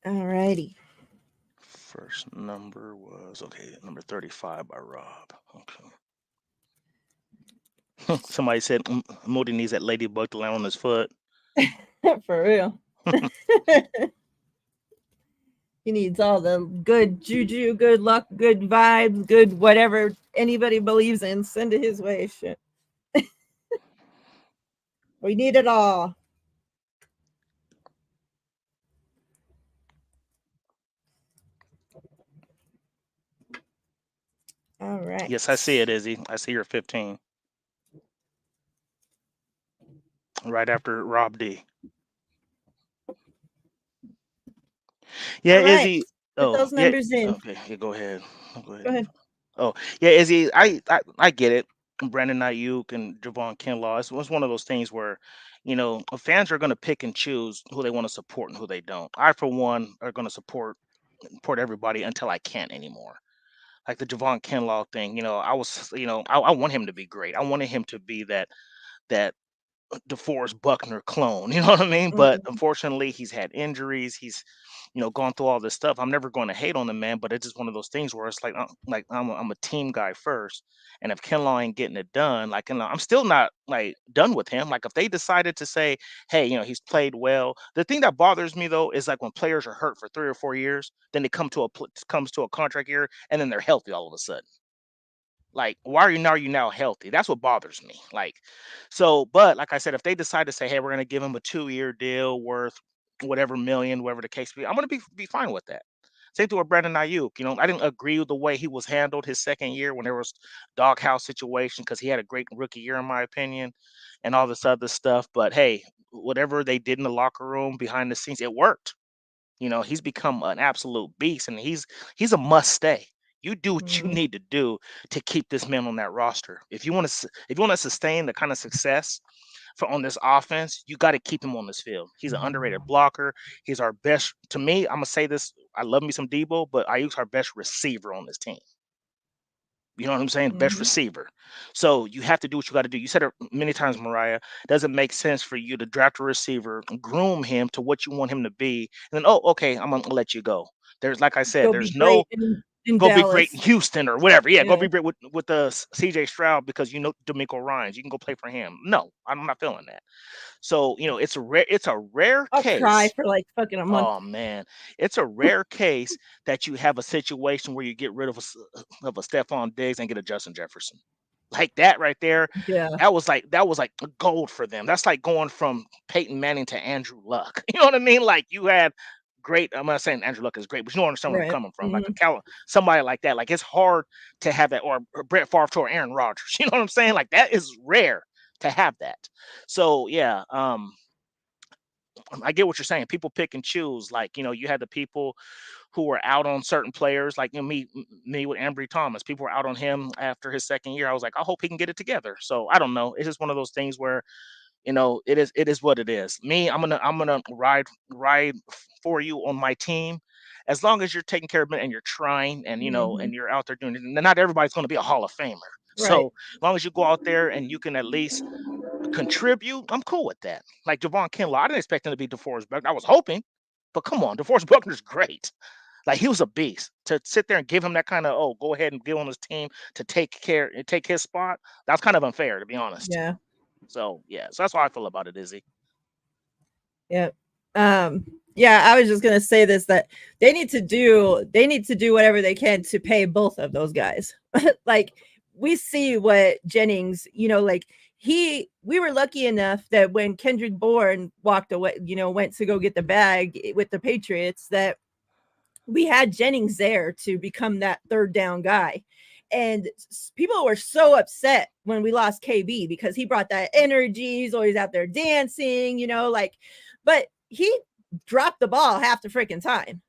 All righty. First number was okay. Number 35 by Rob. Okay. Somebody said Moody needs that ladybug to land on his foot. For real. He needs all the good juju, good luck, good vibes, good whatever anybody believes in. Send it his way. Shit. We need it all. All right. Yes, I see it, Izzy. I see your 15. Right after Rob D. Yeah, All right. Izzy. Put Oh, those yeah. numbers in. Okay, yeah, go ahead. Go Go ahead. ahead. Oh, yeah, Izzy. I get it. Brandon Ayuk and Javon Kinlaw. It's one of those things where, fans are going to pick and choose who they want to support and who they don't. I, for one, are going to support everybody until I can't anymore. Like the Javon Kinlaw thing, I want him to be great. I wanted him to be that DeForest Buckner clone. You know what I mean? But Mhm. unfortunately, he's had injuries. He's gone through all this stuff. I'm never going to hate on the man, but it's just one of those things where it's like I'm a team guy first, and if Kinlaw ain't getting it done, like I'm still not like done with him. Like if they decided to say, hey, he's played well. The thing that bothers me though is like when players are hurt for 3 or 4 years, then they comes to a contract year, and then they're healthy all of a sudden. Like, why are you now healthy? That's what bothers me. Like, so, but like I said, if they decide to say, hey, we're gonna give him a 2-year deal worth whatever million, whatever the case be, I'm gonna be fine with that. Same thing with Brandon Ayuk. I didn't agree with the way he was handled his second year when there was doghouse situation because he had a great rookie year, in my opinion, and all this other stuff. But hey, whatever they did in the locker room behind the scenes, it worked. He's become an absolute beast, and he's a must stay. You do what you Mhm. need to do to keep this man on that roster. If you want to sustain the kind of success on this offense, you got to keep him on this field. He's an underrated blocker. He's our best. To me, I'm gonna say this. I love me some Debo, but Ayuk's our best receiver on this team. You know what I'm saying? Best Mhm. receiver. So you have to do what you got to do. You said it many times, Mariah. Doesn't make sense for you to draft a receiver, groom him to what you want him to be, and then, oh, okay, I'm gonna let you go. There's, like I said, Go be there's no great in go be great in Dallas. Houston or whatever. Yeah, go Yeah. be great with the CJ Stroud because you know D'Amico Ryans. You can go play for him. No, I'm not feeling that. So it's a rare I'll cry case. for like fucking a month. Oh man, it's a rare case that you have a situation where you get rid of a Stephon Diggs and get a Justin Jefferson. Like that right there, Yeah. that was like gold for them. That's like going from Peyton Manning to Andrew Luck. You know what I mean? Like you had great. I'm not saying Andrew Luck is great, but you understand where I'm Right. coming from. Like Mhm. somebody like that. Like it's hard to have that, or Brett Favre to Aaron Rodgers. You know what I'm saying? Like that is rare to have that. So yeah, I get what you're saying. People pick and choose. Like, you had the people who were out on certain players, like me with Ambry Thomas. People were out on him after his second year. I was like, I hope he can get it together. So I don't know. It's just one of those things where, it is what it is. Me, I'm gonna ride for you on my team. As long as you're taking care of it and you're trying and Mhm. you're out there doing it. And not everybody's gonna be a Hall of Famer. Right. So as long as you go out there and you can at least contribute, I'm cool with that. Like Javon Kinlaw, I didn't expect him to be DeForest Buckner. I was hoping, but come on, DeForest Buckner's great. Like he was a beast. To sit there and give him that kind of, oh, go ahead and get on his team to take care and take his spot. That's kind of unfair, to be honest. Yeah. So yeah, so that's how I feel about it, Izzy. Yeah. Yeah, I was just gonna say this, that they need to do whatever they can to pay both of those guys. Like we see what Jennings, like we were lucky enough that when Kendrick Bourne walked away, went to go get the bag with the Patriots, that we had Jennings there to become that third down guy. And people were so upset when we lost KB because he brought that energy. He's always out there dancing, but he dropped the ball half the freaking time.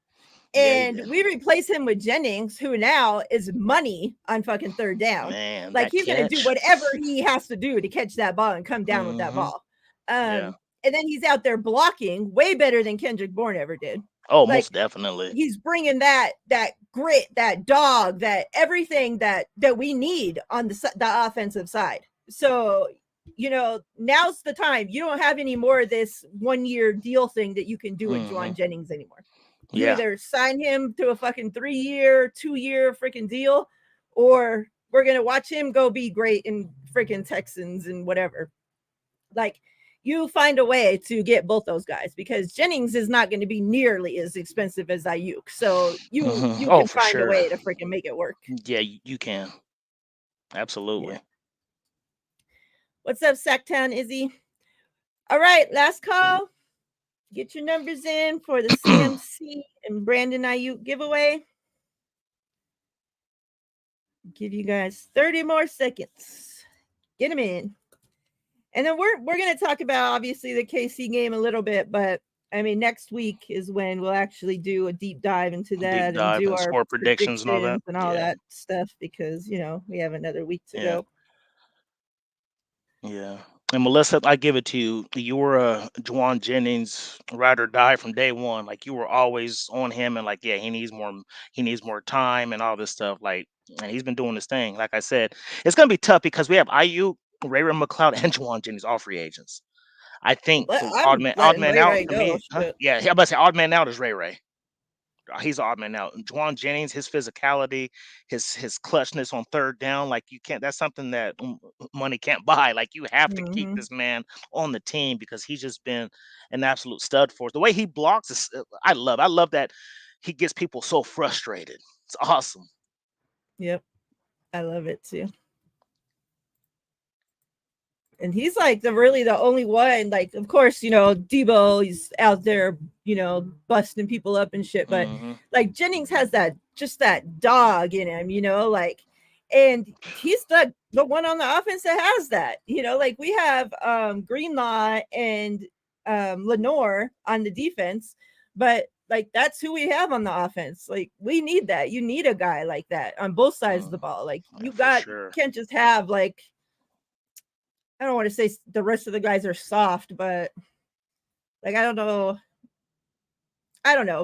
Yeah, he And did. we replace him with Jennings, who now is money on fucking third down. Man, Like that he's gonna do catch. whatever he has to do to catch that ball and come down with that Hmm. ball. Yeah. And then he's out there blocking way better than Kendrick Bourne ever did. Oh, Like most definitely. he's bringing that grit, that dog, that everything that we need on the offensive side. So now's the time. You don't have any more of this 1 year deal thing that you can do with Hmm. Juwan Jennings anymore. You Yeah. either sign him to a fucking 3 year, 2 year freaking deal, or we're gonna watch him go be great in freaking Texans and whatever. Like you find a way to get both those guys, because Jennings is not going to be nearly as expensive as Ayuk. So you Hmm. you Oh, can for find a sure. way to freaking make it work. Yeah, you can. Yeah. Absolutely. What's up, Sacktown Izzy? All right, last call. Get your numbers in for the CMC and Brandon Ayuk giveaway. Give you guys 30 more seconds. Get them in. And then we're going to talk about obviously the KC game a little bit, but I mean next week is when we'll actually do a deep dive into Deep that and dive do and our score predictions and all that. predictions and all Yeah. that stuff, because we have another week to Yeah. go. Yeah. And Melissa, I give it to you. You were a Juwan Jennings ride or die from day one. Like you were always on him and like, yeah, he needs more time and all this stuff. Like, and he's been doing this thing. Like I said, it's gonna be tough because we have IU, Ray Ray McLeod, and Juwan Jennings, all free agents. I think the odd I'm man odd letting man Ray out Ray to go. me, huh? Shit. Yeah, I'm about to say odd man out is Ray Ray. He's an odd man out. Juwan Jennings, his physicality, his clutchness on third down, like you can't. That's something that money can't buy. Like you have to keep Mm-hmm. this man on the team because he's just been an absolute stud for us. The way he blocks is, I love that he gets people so frustrated. It's awesome. Yep. I love it too. And he's like the only one. Like, of course, Debo, he's out there, busting people up and shit. But Hmm. like Jennings has that dog in him, like, and he's the one on the offense that has that. Like we have Greenlaw and Lenore on the defense, but like that's who we have on the offense. Like we need that. You need a guy like that on both sides of the ball. Like Yeah, for sure. can't just have like, I don't want to say the rest of the guys are soft, but like I don't know,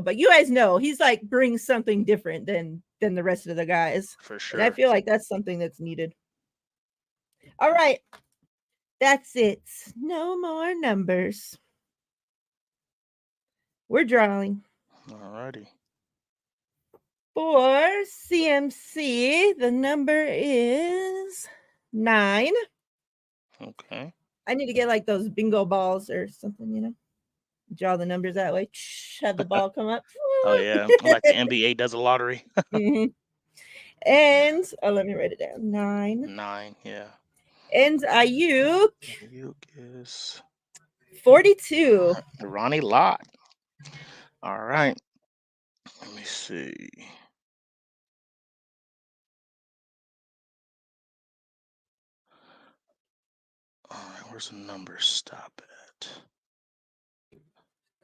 but you guys know he's like brings something different than than the rest of the guys. For And I sure. feel like that's something that's needed. All right. That's it. No more numbers. We're drawing. Alrighty. For CMC, the number is 9. Okay. I need to get like those bingo balls or something, you know. Draw the numbers that way. Have the ball come up. Oh yeah, like the NBA does a lottery. Mhm. And let me write it down. 9. 9, yeah. And Ayuk, Ayuk is 42. Ronnie Lott. All right. Let me see. All right, where's the number stop at?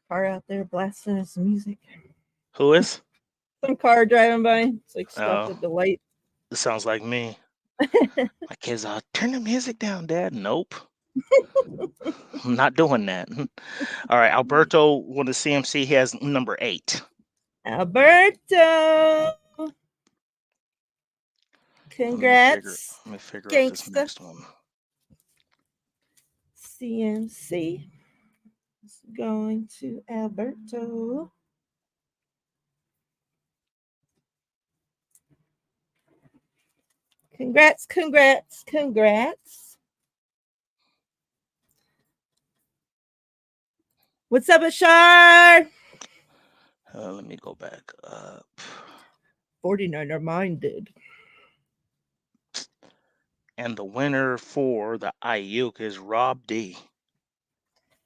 Car out there blasting us music. Who is? Some car driving by. It's like stopped Oh, at the light. it sounds like me. My kids are turn the music down, Dad. Nope. I'm not doing that. All right, Alberto with the CMC. He has number 8. Alberto. Congrats. Let me figure out this Gangsta. next one. CMC is going to Alberto. Congrats, congrats, congrats. What's up, Ashar? Let me go back up. 49er minded. And the winner for the Ayuk is Rob D.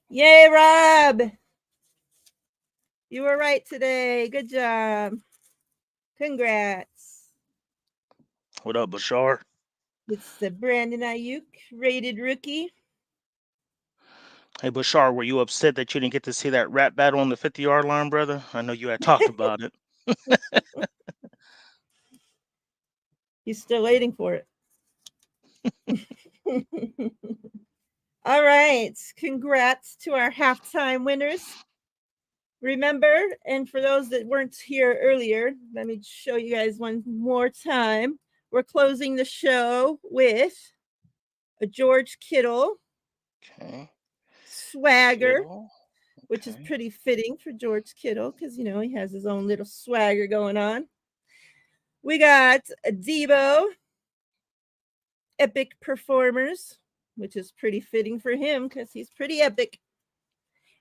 Yay, Rob. You were right today. Good job. Congrats. What up, Bashar? It's the Brandon Ayuk rated rookie. Hey, Bashar, were you upset that you didn't get to see that rap battle on the 50-yard line, brother? I know you had talked about it. He's still waiting for it. All right. Congrats to our halftime winners. Remember, and for those that weren't here earlier, let me show you guys one more time. We're closing the show with a George Kittle swagger, Kittle. which is pretty fitting for George Kittle because, you know, he has his own little swagger going on. We got a Debo, epic performers, which is pretty fitting for him because he's pretty epic.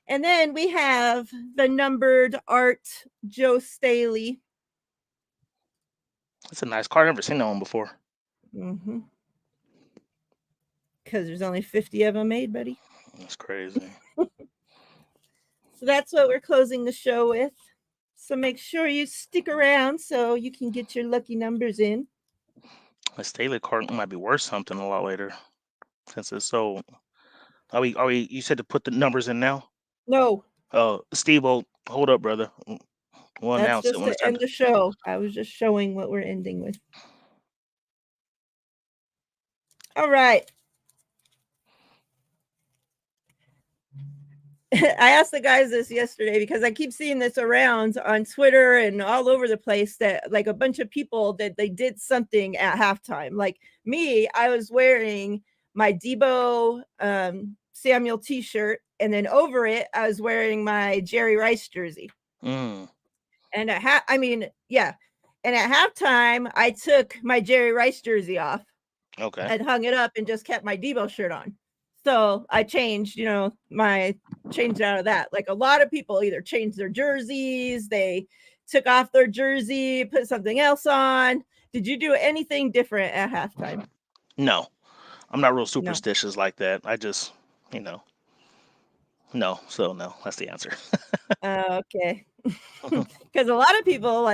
And then we have the numbered art Joe Staley. That's a nice card. I've never seen that one before. Mm-hmm. Because there's only 50 of them made, buddy. That's crazy. So that's what we're closing the show with. So make sure you stick around so you can get your lucky numbers in. The Staley card might be worth something a lot later, since it's so. Are we? You said to put the numbers in now? No. Steve, hold up, brother. We'll That's announce it just when to it's time. end the show. I was just showing what we're ending with. All right. I asked the guys this yesterday because I keep seeing this around on Twitter and all over the place that like a bunch of people that they did something at halftime. Like me, I was wearing my Debo Samuel t-shirt, and then over it, I was wearing my Jerry Rice jersey. And And at halftime, I took my Jerry Rice jersey off. Okay. And hung it up and just kept my Debo shirt on. So I changed, changed out of that. Like a lot of people either changed their jerseys, they took off their jersey, put something else on. Did you do anything different at halftime? No, I'm not real superstitious like that. I just, no. So no, that's the answer. Okay. Because a lot of people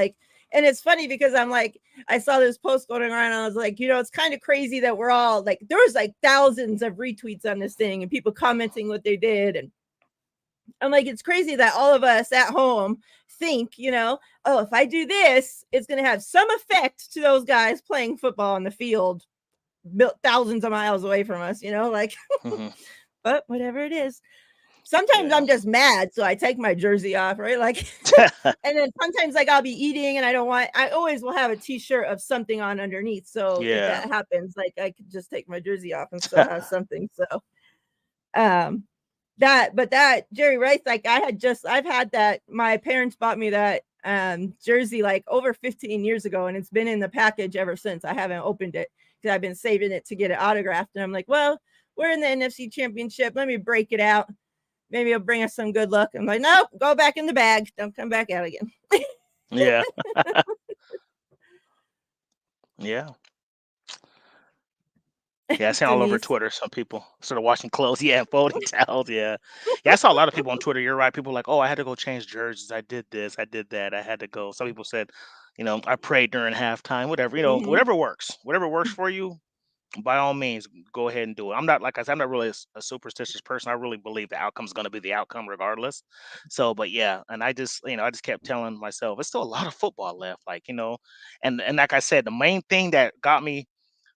and it's funny because I'm like, I saw this post going around and I was like, it's kind of crazy that we're all like, there was like thousands of retweets on this thing and people commenting what they did. And I'm like, it's crazy that all of us at home think, oh, if I do this, it's going to have some effect to those guys playing football on the field, built thousands of miles away from us, but whatever it is. Sometimes Yeah. I'm just mad, so I take my jersey off, right? Like, and then sometimes like I'll be eating and I always will have a t-shirt of something on underneath. So if Yeah. that happens, like I could just take my jersey off and still have something. So um that Jerry Rice, like I've had that. My parents bought me that jersey like over 15 years ago, and it's been in the package ever since. I haven't opened it because I've been saving it to get it autographed. And I'm like, well, we're in the NFC Championship. Let me break it out. Maybe it'll bring us some good luck. I'm like, nope, go back in the bag. Don't come back out again. Yeah. Yeah. Yeah, I seen all over Denise. Twitter. Some people started washing clothes. Yeah, folding towels. Yeah, yeah. I saw a lot of people on Twitter. You're right. People were like, oh, I had to go change jerseys. I did this. I did that. I had to go. Some people said, I prayed during halftime. Whatever. Mm-hmm. Whatever works. Whatever works for you. By all means, go ahead and do it. I'm not like I said. I'm not really a superstitious person. I really believe the outcome's going to be the outcome regardless. So, but yeah, and I just kept telling myself, it's still a lot of football left. Like and like I said, the main thing that got me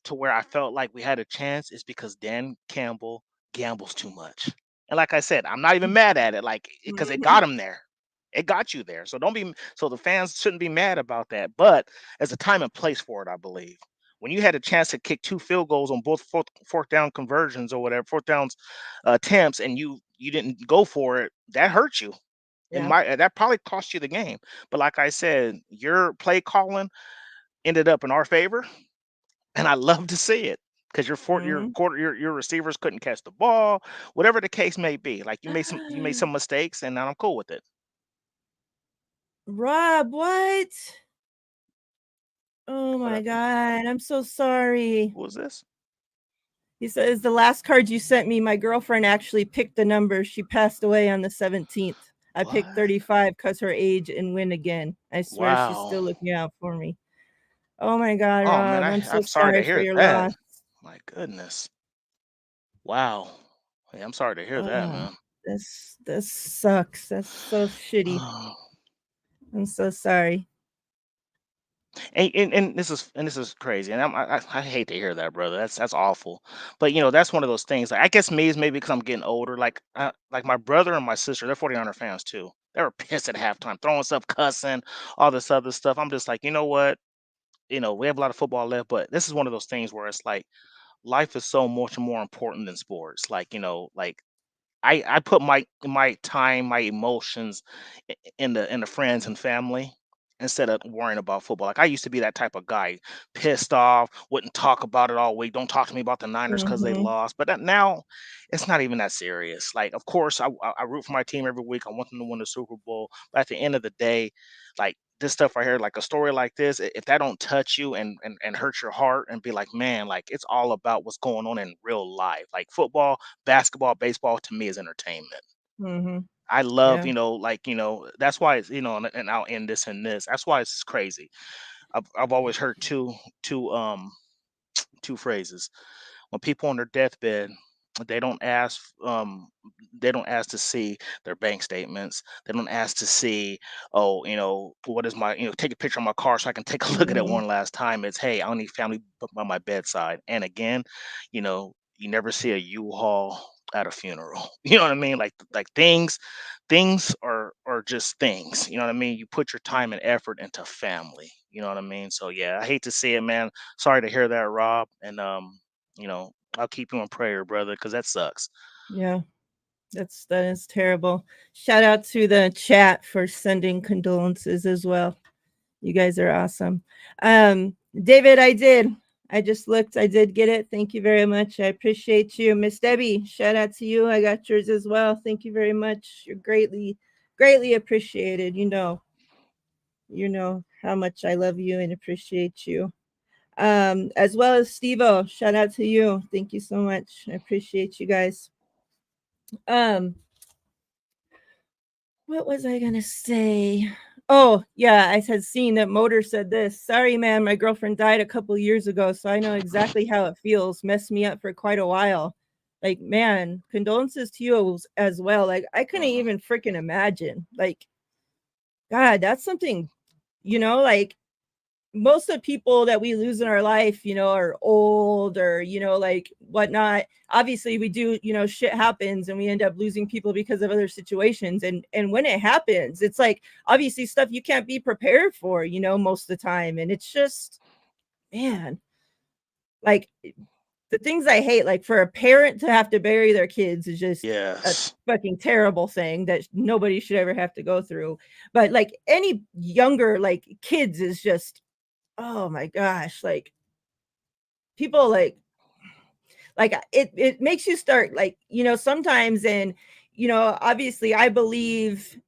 to where I felt like we had a chance is because Dan Campbell gambles too much. And like I said, I'm not even mad at it, like because it Mm-hmm. got him there. It got you there. So don't be so the fans shouldn't be mad about that. But there's a time and place for it, I believe. When you had a chance to kick two field goals on both fourth down conversions or whatever, fourth downs attempts, and you didn't go for it, that hurt you. It Yeah. might that probably cost you the game. But like I said, your play calling ended up in our favor, and I love to see it because Mm-hmm. your receivers couldn't catch the ball, whatever the case may be. Like you made some mistakes, and I'm cool with it. Rob, what? Oh What my happened? God. I'm so sorry. What was this? He says the last card you sent me, my girlfriend actually picked the number. She passed away on the 17th. I picked What? 35 because her age and win again. I swear she's Wow. still looking out for me. Oh my God, Oh man, Rob. I'm so I'm sorry to sorry for hear your that. loss. My goodness. Wow. Hey, I'm sorry to hear that, Oh, man. this sucks. That's so shitty. I'm so sorry. And this is crazy, and I hate to hear that, brother. That's awful. But that's one of those things. Like, I guess me is maybe because I'm getting older. Like my brother and my sister, they're 49er fans too. They were pissed at halftime, throwing stuff, cussing, all this other stuff. I'm just like, you know what? We have a lot of football left, but this is one of those things where it's like life is so much more important than sports. Like I put my time, my emotions in the friends and family instead of worrying about football. Like I used to be that type of guy, pissed off, wouldn't talk about it all week. Don't talk to me about the Niners because they Mhm. lost. But now, it's not even that serious. Like, of course, I root for my team every week. I want them to win the Super Bowl. But at the end of the day, like this stuff right here, like a story like this, if that don't touch you and hurt your heart and be like, man, like it's all about what's going on in real life. Like football, basketball, baseball to me is entertainment. Mhm. I love, Yeah. that's why it's, and I'll end this and this. That's why it's crazy. I've always heard two phrases. When people on their deathbed, they don't ask um they don't ask to see their bank statements. They don't ask to see, oh, what is my, take a picture of my car so I can take a look at it Mhm. one last time. It's, hey, I don't need family by my bedside. And again, you never see a U-Haul at a funeral. You know what I mean? Like things are just things. You know what I mean? You put your time and effort into family. You know what I mean? So yeah, I hate to see it, man. Sorry to hear that, Rob. And I'll keep you in prayer, brother, because that sucks. Yeah. That is terrible. Shout out to the chat for sending condolences as well. You guys are awesome. David, I just looked. I did get it. Thank you very much. I appreciate you. Miss Debbie, shout out to you. I got yours as well. Thank you very much. You're greatly appreciated. You know how much I love you and appreciate you. As well as Steve-O, shout out to you. Thank you so much. I appreciate you guys. Um, what was I gonna say? Oh, yeah, I had seen that Motor said this. Sorry, man, my girlfriend died a couple years ago, so I know exactly how it feels. Messed me up for quite a while. Like, man, condolences to you as well. Like, I couldn't Mhm. even freaking imagine. Like, God, that's something, like most of the people that we lose in our life, are old or, like whatnot. Obviously we do, shit happens and we end up losing people because of other situations. And when it happens, it's like, obviously stuff you can't be prepared for, most of the time. And it's just, man, like the things I hate, like for a parent to have to bury their kids is just a Yes. fucking terrible thing that nobody should ever have to go through. But like any younger, like kids is just, oh my gosh, like people like it makes you start like, sometimes. And obviously I believe,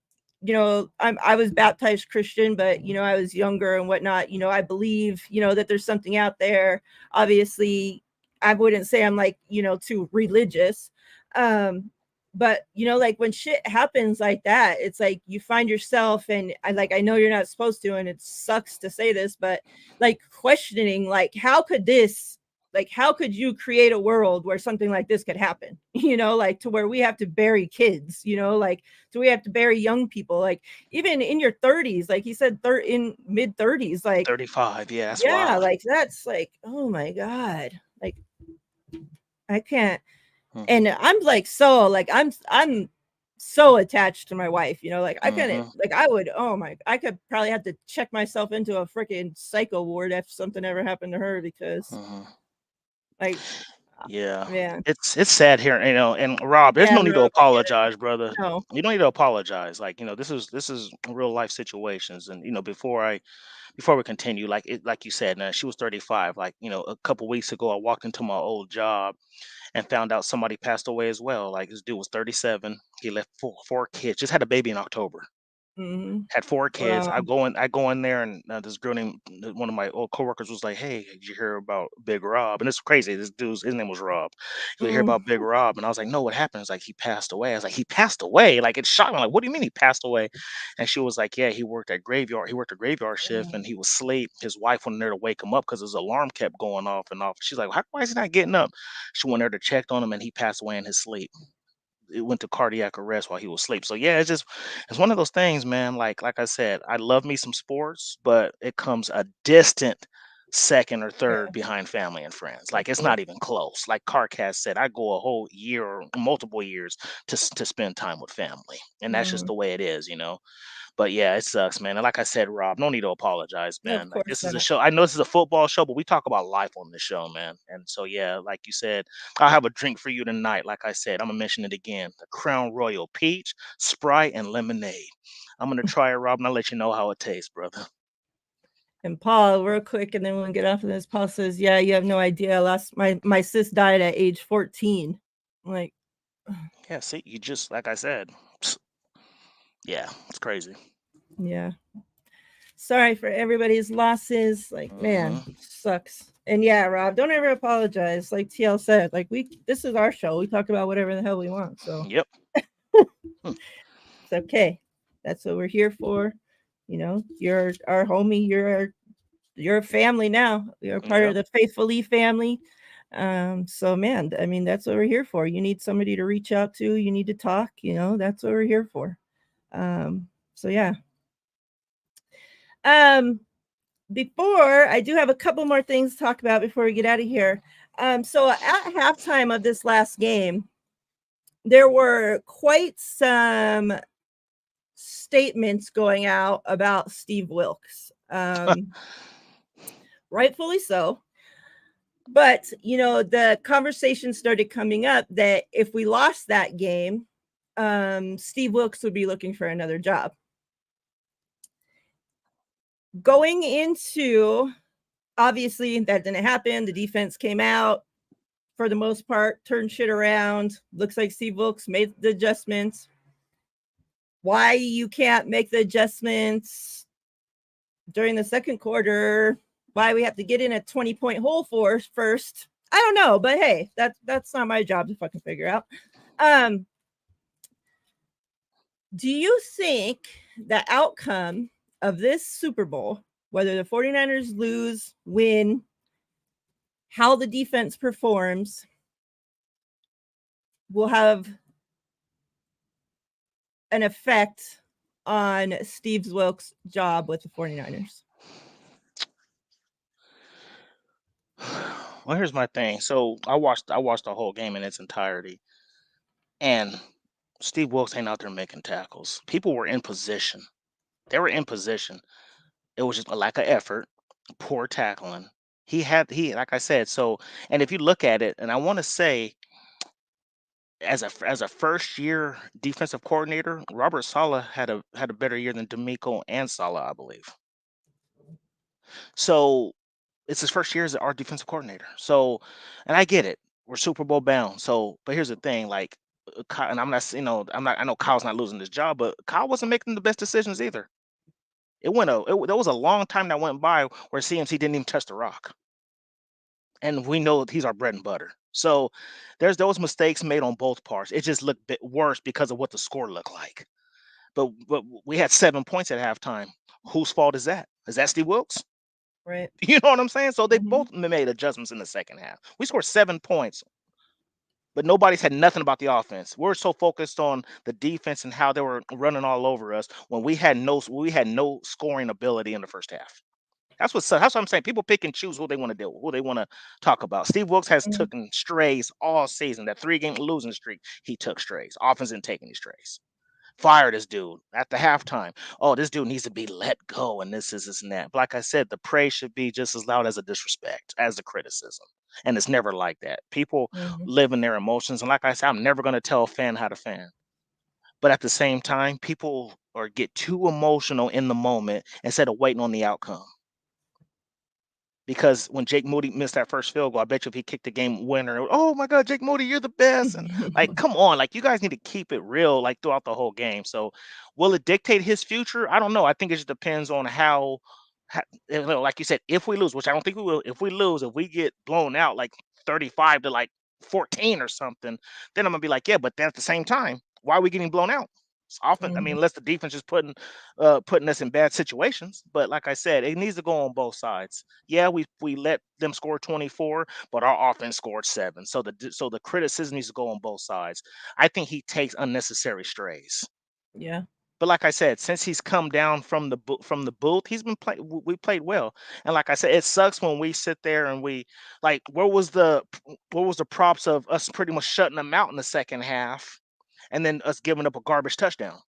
I was baptized Christian, but I was younger and whatnot. I believe, that there's something out there. Obviously I wouldn't say I'm like, too religious. But like when shit happens like that, it's like you find yourself, and I know you're not supposed to, and it sucks to say this, but like questioning, like how could you create a world where something like this could happen? Like to where we have to bury kids, like do we have to bury young people, like even in your 30s, like he said, in mid 30s, like 35. Yeah, that's yeah, wild. like that's like, oh my God, like I can't. Hmm. And I'm like, so like I'm so attached to my wife, like I couldn't, Hmm. like I would, oh my, I could probably have to check myself into a freaking psycho ward if something ever happened to her, because Hmm. like, Yeah, man, it's sad here, and Rob, there's yeah, no need to Rob, I get it. apologize, brother. No. You don't need to apologize. Like, this is real life situations, and before we continue, like you said, now she was 35. Like, a couple weeks ago, I walked into my old job and found out somebody passed away as well. Like, this dude was 37. He left four kids, just had a baby in October. Hmm. Had 4 kids. Wow. I go in there, and this girl named one of my old coworkers was like, "Hey, did you hear about Big Rob?" And it's crazy. His name was Rob. You hear Mm. about Big Rob? And I was like, "No, what happened?" It's like, "He passed away." I was like, "He passed away?" Like, it shocked me. Like, what do you mean he passed away? And she was like, "Yeah, he worked at graveyard. He worked a graveyard shift, and he was asleep. His wife went in there to wake him up because his alarm kept going off and off. She's like, why is he not getting up?" She went there to check on him, and he passed away in his sleep. It went to cardiac arrest while he was asleep. So yeah, it's one of those things, man. Like I said, I love me some sports, but it comes a distant second or third Yeah, behind family and friends. of Like, it's course. not even close. Like Carcass said, I go a whole year or multiple years to spend time with family, and that's just Mm. the way it is. But yeah, it sucks, man. And like I said, Rob, no need to apologize, Of man. Like, course this is a not. show. I know this is a football show, but we talk about life on this show, man. And so yeah, like you said, I'll have a drink for you tonight. Like I said, I'm gonna mention it again: the Crown Royal Peach, Sprite, and lemonade. I'm gonna try it, Rob, and I'll let you know how it tastes, brother. And Paul, real quick, and then we'll get off of this. Paul says, "Yeah, you have no idea. My sis died at age 14." I'm like, Yeah, see, you just like I said. Yeah, it's crazy. yeah. Sorry for everybody's losses. Like, man, Hmm. sucks. And yeah, Rob, don't ever apologize. Like TL said, like this is our show. We talk about whatever the hell we want. So Yep. Hmm. it's okay. That's what we're here for. You're our homie. You're a family now. You're part of Yep. the Faithful Lee family. So man, I mean, that's what we're here for. You need somebody to reach out to. You need to talk. That's what we're here for. So yeah. Um, Before I do have a couple more things to talk about before we get out of here. So at halftime of this last game, there were quite some statements going out about Steve Wilkes. Rightfully so. But, the conversation started coming up that if we lost that game, Steve Wilkes would be looking for another job. Going into, obviously, that didn't happen. The defense came out for the most part, turned shit around. Looks like Steve Wilkes made the adjustments. Why you can't make the adjustments during the second quarter? Why we have to get in a 20-point hole for first? I don't know, but hey, that's not my job to fucking figure out. Do you think the outcome of this Super Bowl, whether the 49ers lose, win, how the defense performs, will have an effect on Steve Wilkes' job with the 49ers? Well, here's my thing. So I watched the whole game in its entirety, and Steve Wilkes ain't out there making tackles. People were in position. They were in position. It was just a lack of effort, poor tackling. He like I said. So, and if you look at it, and I want to say, as a first year defensive coordinator, Robert Saleh had a better year than D'Amico and Saleh, I believe. So it's his first year as our defensive coordinator. So, and I get it. We're Super Bowl bound. So, but here's the thing, like, and I'm not, I'm not. I know Kyle's not losing his job, but Kyle wasn't making the best decisions either. There was a long time that went by where CMC didn't even touch the rock, and we know he's our bread and butter. So, there's those mistakes made on both parts. It just looked bit worse because of what the score looked like. But we had 7 points at halftime. Whose fault is that? Is that Steve Wilkes? Right. You know what I'm saying? So they Mhm. both made adjustments in the second half. We scored 7 points, but nobody said nothing about the offense. We're so focused on the defense and how they were running all over us when we had no scoring ability in the first half. That's what I'm saying. People pick and choose who they want to deal with, who they want to talk about. Steve Wilkes has Mhm. taken strays all season. That 3-game losing streak, he took strays. Offense didn't take any strays. Fire this dude at the halftime. Oh, this dude needs to be let go, and this and that. But like I said, the praise should be just as loud as the disrespect, as the criticism. And it's never like that. People Mhm. live in their emotions. And like I said, I'm never going to tell a fan how to fan. But at the same time, people or get too emotional in the moment instead of waiting on the outcome. Because when Jake Moody missed that first field goal, I bet you if he kicked the game winner, oh my God, Jake Moody, you're the best. And like, come on, like you guys need to keep it real, like throughout the whole game. So, will it dictate his future? I don't know. I think it just depends on like you said, if we lose, which I don't think we will. If we lose, if we get blown out like 35 to like 14 or something, then I'm gonna be like, yeah, but then at the same time, why are we getting blown out? It's often, I mean, Mhm. unless the defense is putting us in bad situations. But like I said, it needs to go on both sides. Yeah, we let them score 24, but our offense scored 7. So the criticism needs to go on both sides. I think he takes unnecessary strays. Yeah. But like I said, since he's come down from the booth, he's been play. We played well, and like I said, it sucks when we sit there and we like, where was the props of us pretty much shutting them out in the second half, and then us giving up a garbage touchdown.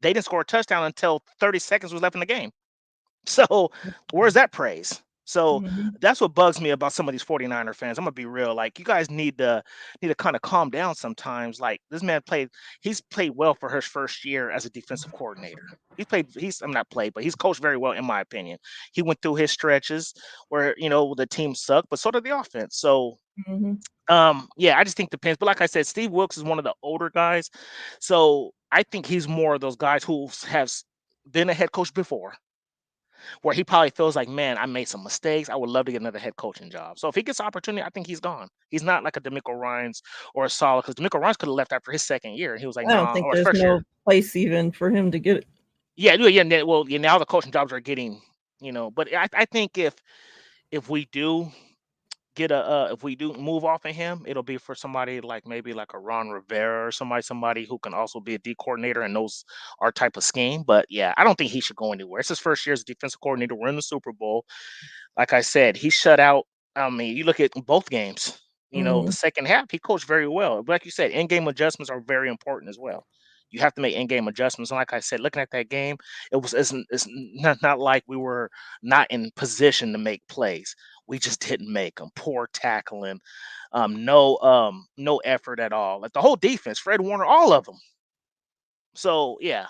They didn't score a touchdown until 30 seconds was left in the game. So, where's that praise? So, Mhm. that's what bugs me about some of these 49er fans. I'm gonna be real. Like, you guys need to kind of calm down sometimes. Like, this man he's played well for his first year as a defensive coordinator. I'm not played, but he's coached very well, in my opinion. He went through his stretches where, the team sucked, but so did the offense. So, Mhm. yeah, I just think depends. But like I said, Steve Wilkes is one of the older guys. So, I think he's more of those guys who has been a head coach before, where he probably feels like, man, I made some mistakes. I would love to get another head coaching job. So if he gets the opportunity, I think he's gone. He's not like a D'Amico Ryans or a Solid, because D'Amico Ryans could have left after his second year. And he was like, I don't nah, think or his there's first year. no place even for him to get it. Yeah, yeah, well, yeah, now the coaching jobs are getting, but I think if we do if we do move off of him, it'll be for somebody like maybe like a Ron Rivera or somebody who can also be a D coordinator and knows our type of scheme. But yeah, I don't think he should go anywhere. It's his first year as a defensive coordinator. We're in the Super Bowl. Like I said, he shut out. I mean, you look at both games. The Mhm. second half, he coached very well. But like you said, in-game adjustments are very important as well. You have to make in-game adjustments. And like I said, looking at that game, it's not like we were not in position to make plays. We just didn't make them. Poor tackling, no effort at all. Like the whole defense, Fred Warner, all of them. So yeah,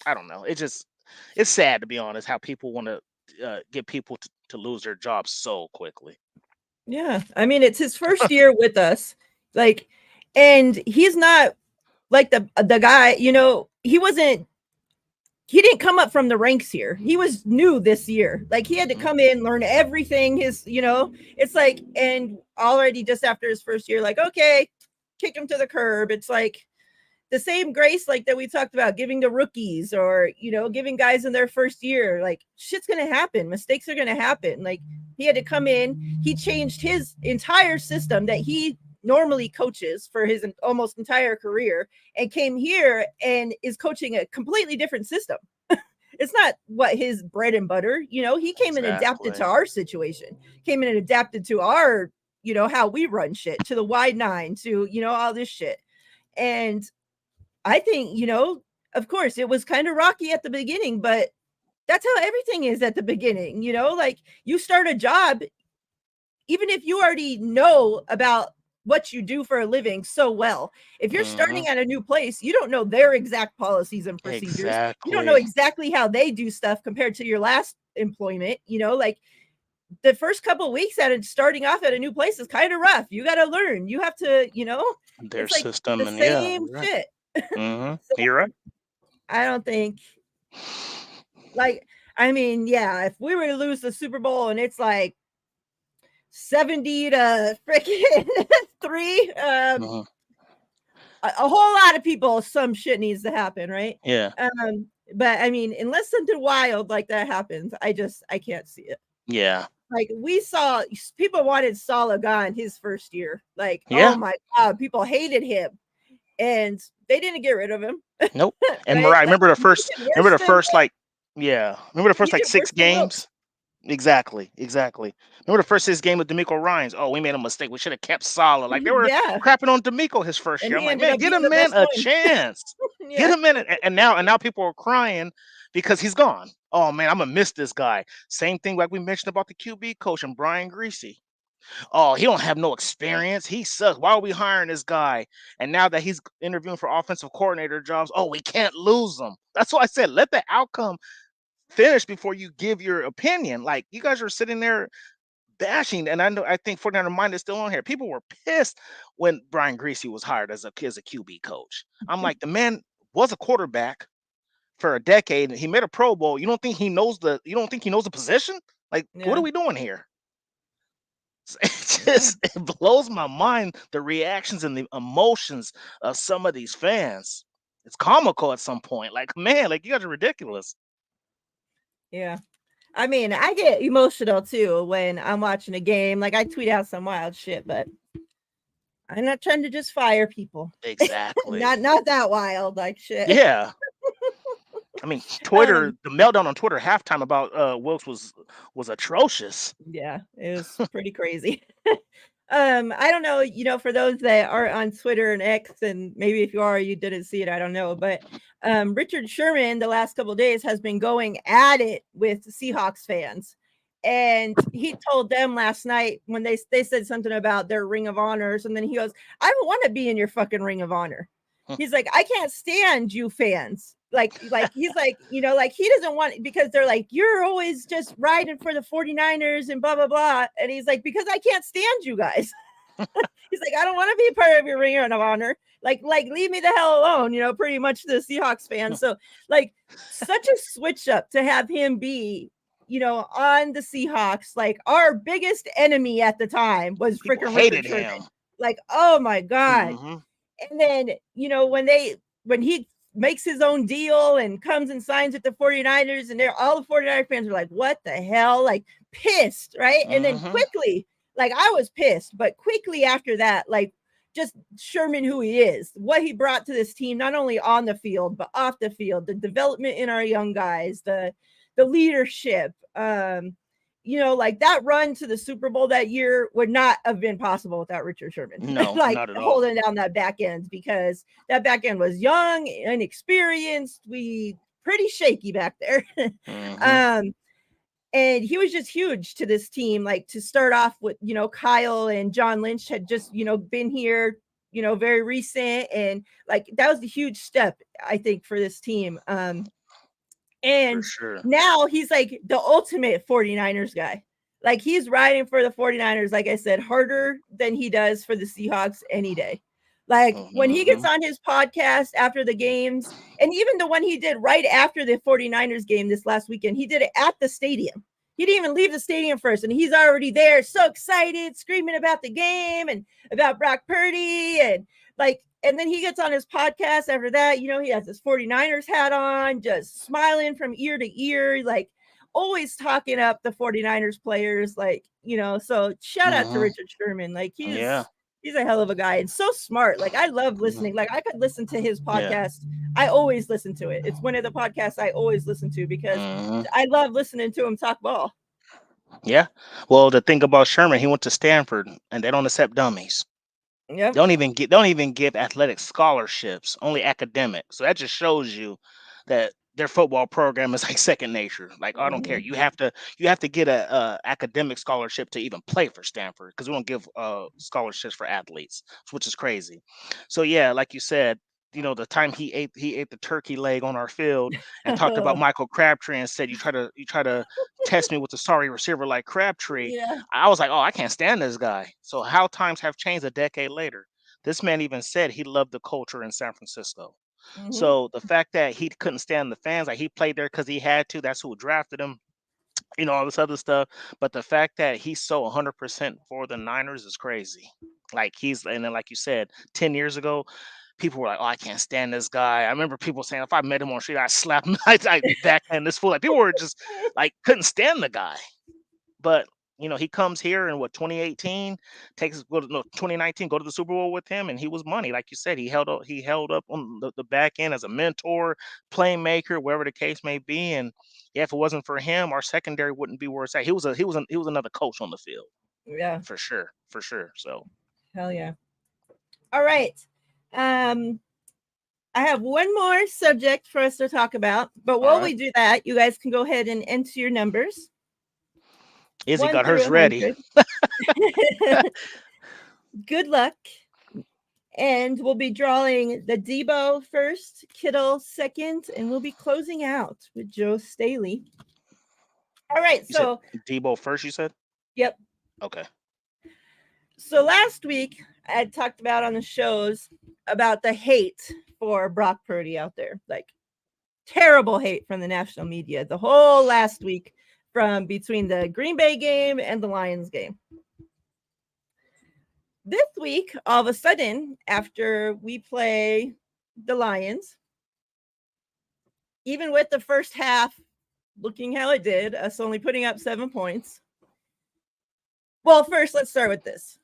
I don't know. It's sad, to be honest, how people want to get people to lose their jobs so quickly. Yeah. I mean, it's his first year with us. Like, and he's not like the guy, he didn't come up from the ranks here. He was new this year. Like he had to Mhm. come in, learn everything. It's like, and already just after his first year, like, okay, kick him to the curb. It's like the same grace like that we talked about giving to rookies or giving guys in their first year. Like shit's gonna happen, mistakes are gonna happen. Like he had to come in, he changed his entire system that he normally coaches for his almost entire career and came here and is coaching a completely different system. it's not what his bread and butter. He came and adapted to Exactly. our situation, came in and adapted to our, how we run shit, to the wide nine, to, all this shit. And I think, of course it was kind of rocky at the beginning, but that's how everything is at the beginning, like you start a job, even if you already know about what you do for a living so well, if you're starting at a new place, you don't know their exact policies and procedures. You don't know Exactly. exactly how they do stuff compared to your last employment. Like the first couple weeks starting off at a new place is kind of rough. You got to learn. You have to, Their it's like system, the and yeah, same you're right. shit. So You're right. I don't think, like, I mean, yeah, if we were to lose the Super Bowl and it's like 70 to freaking 3, hmm a whole lot of people, some shit needs to happen, right? Yeah. But I mean, unless something wild like that happens, I can't see it. Yeah. Like we saw, people wanted Salah gone his first year. Like, oh Yeah. my god, people hated him, and they didn't get rid of him, Nope. And right? Mariah, Like remember the you first, did worse than like, yeah, remember the you first like did worse six than Wilkes. games? Exactly, exactly. Remember the first 6 game with D'Amico Ryans? Oh, we made a mistake. We should have kept Salah. Like they were Yeah, crapping on D'Amico his first and year. I'm he like, ended man, up get a being the man best a one. chance. Get Yeah, him in it. And now people are crying because he's gone. Oh man, I'm gonna miss this guy. Same thing like we mentioned about the QB coach and Brian Greasy. Oh, he don't have no experience. He sucks. Why are we hiring this guy? And now that he's interviewing for offensive coordinator jobs, oh, we can't lose him. That's why I said let the outcome finish before you give your opinion. Like you guys are sitting there bashing, and I think 49er Mind is still on here. People were pissed when Brian Greasy was hired as a QB coach. I'm like, the man was a quarterback for a decade and he made a Pro Bowl. You don't think he knows the position? Like, what are yeah, we doing here? It yeah, just it blows my mind the reactions and the emotions of some of these fans. It's comical at some point. Like, man, like you guys are ridiculous. yeah. I mean, I get emotional too when I'm watching a game. Like I tweet out some wild shit, but I'm not trying to just fire people. Exactly. Not that wild, like shit. Yeah. I mean, Twitter, Um, the meltdown on Twitter halftime about Wilkes was atrocious. yeah, it was pretty crazy. I don't know, for those that are on Twitter and X, and maybe if you are, you didn't see it, I don't know. But Richard Sherman, the last couple of days, has been going at it with Seahawks fans. And he told them last night when they said something about their Ring of Honors, and then he goes, I don't want to be in your fucking Ring of Honor. He's like, I can't stand you fans. Like he's like, like he doesn't want, because they're like, you're always just riding for the 49ers and blah blah blah. And he's like, because I can't stand you guys. He's like, I don't want to be part of your Ring of Honor. Like leave me the hell alone, pretty much the Seahawks fan. So like such a switch up to have him be, on the Seahawks. Like our biggest enemy at the time was People freaking Richard hated Sherman. him. Like, oh my God. hmm And then, when he makes his own deal and comes and signs with the 49ers, and all the 49er fans are like, what the hell? Like pissed, right? And then hmm quickly, like I was pissed, but quickly after that, like just Sherman, who he is, what he brought to this team, not only on the field, but off the field, the development in our young guys, the leadership, like that run to the Super Bowl that year would not have been possible without Richard Sherman, No, like not at all. holding down that back end, because that back end was young, inexperienced, we pretty shaky back there. hmm um, and he was just huge to this team, like to start off with, Kyle and John Lynch had just, been here, very recent. And like that was a huge step, I think, for this team. For And sure. now he's like the ultimate 49ers guy. Like he's riding for the 49ers, like I said, harder than he does for the Seahawks any day. Like when he gets hmm on his podcast after the games, and even the one he did right after the 49ers game this last weekend, he did it at the stadium. He didn't even leave the stadium first, and he's already there, so excited, screaming about the game and about Brock Purdy. And like, and then he gets on his podcast after that, he has his 49ers hat on, just smiling from ear to ear, like always talking up the 49ers players, like, so shout out to hmm Richard Sherman. Like Yeah. he's a hell of a guy and so smart. Like I love Mhm. listening. Like I could listen to his Yeah. podcast I always listen to it. It's one of the podcasts I always listen to because Hmm. I love listening to him talk ball. Yeah. Well, the thing about Sherman, he went to Stanford, and they don't accept dummies. Yep. Don't even give athletic scholarships, only academic. So that just shows you that their football program is like second nature. Like, I don't care. Mhm. You have to get a academic scholarship to even play for Stanford, because we don't give scholarships for athletes, which is crazy. So yeah, like you said, the time he ate the turkey leg on our field and talked about Michael Crabtree and said, you try to test me with a sorry receiver like Crabtree. Yeah. I was like, oh, I can't stand this guy. So how times have changed a decade later. This man even said he loved the culture in San Francisco. Mhm. So the fact that he couldn't stand the fans, like he played there because he had to, that's who drafted him, all this other stuff. But the fact that he's so 100% for the Niners is crazy. And then like you said, 10 years ago, people were like, oh, I can't stand this guy. I remember people saying if I met him on the street, I'd slap him. I'd backhand this fool. Like people were just like couldn't stand the guy. But he comes here in what 2018, takes go to no 2019, go to the Super Bowl with him, and he was money. Like you said, he held up on the back end as a mentor, playmaker, wherever the case may be. And yeah, if it wasn't for him, our secondary wouldn't be where it's at. He was another coach on the field Yeah. for sure, for sure. So Hell yeah. All right. Um, I have one more subject for us to talk about, but all while right, we do that, you guys can go ahead and enter your numbers Izzy 1 got through hers ready. 100. Good luck. And we'll be drawing the Debo first, Kittle second, and we'll be closing out with Joe Staley. All right. You said So, Debo first. You said yep. okay. So last week I had talked about on the shows about the hate for Brock Purdy out there. Like terrible hate from the national media the whole last week from between the Green Bay game and the Lions game. This week, all of a sudden, after we play the Lions, even with the first half looking how it did, us only putting up 7 points. Well, first, let's start with this.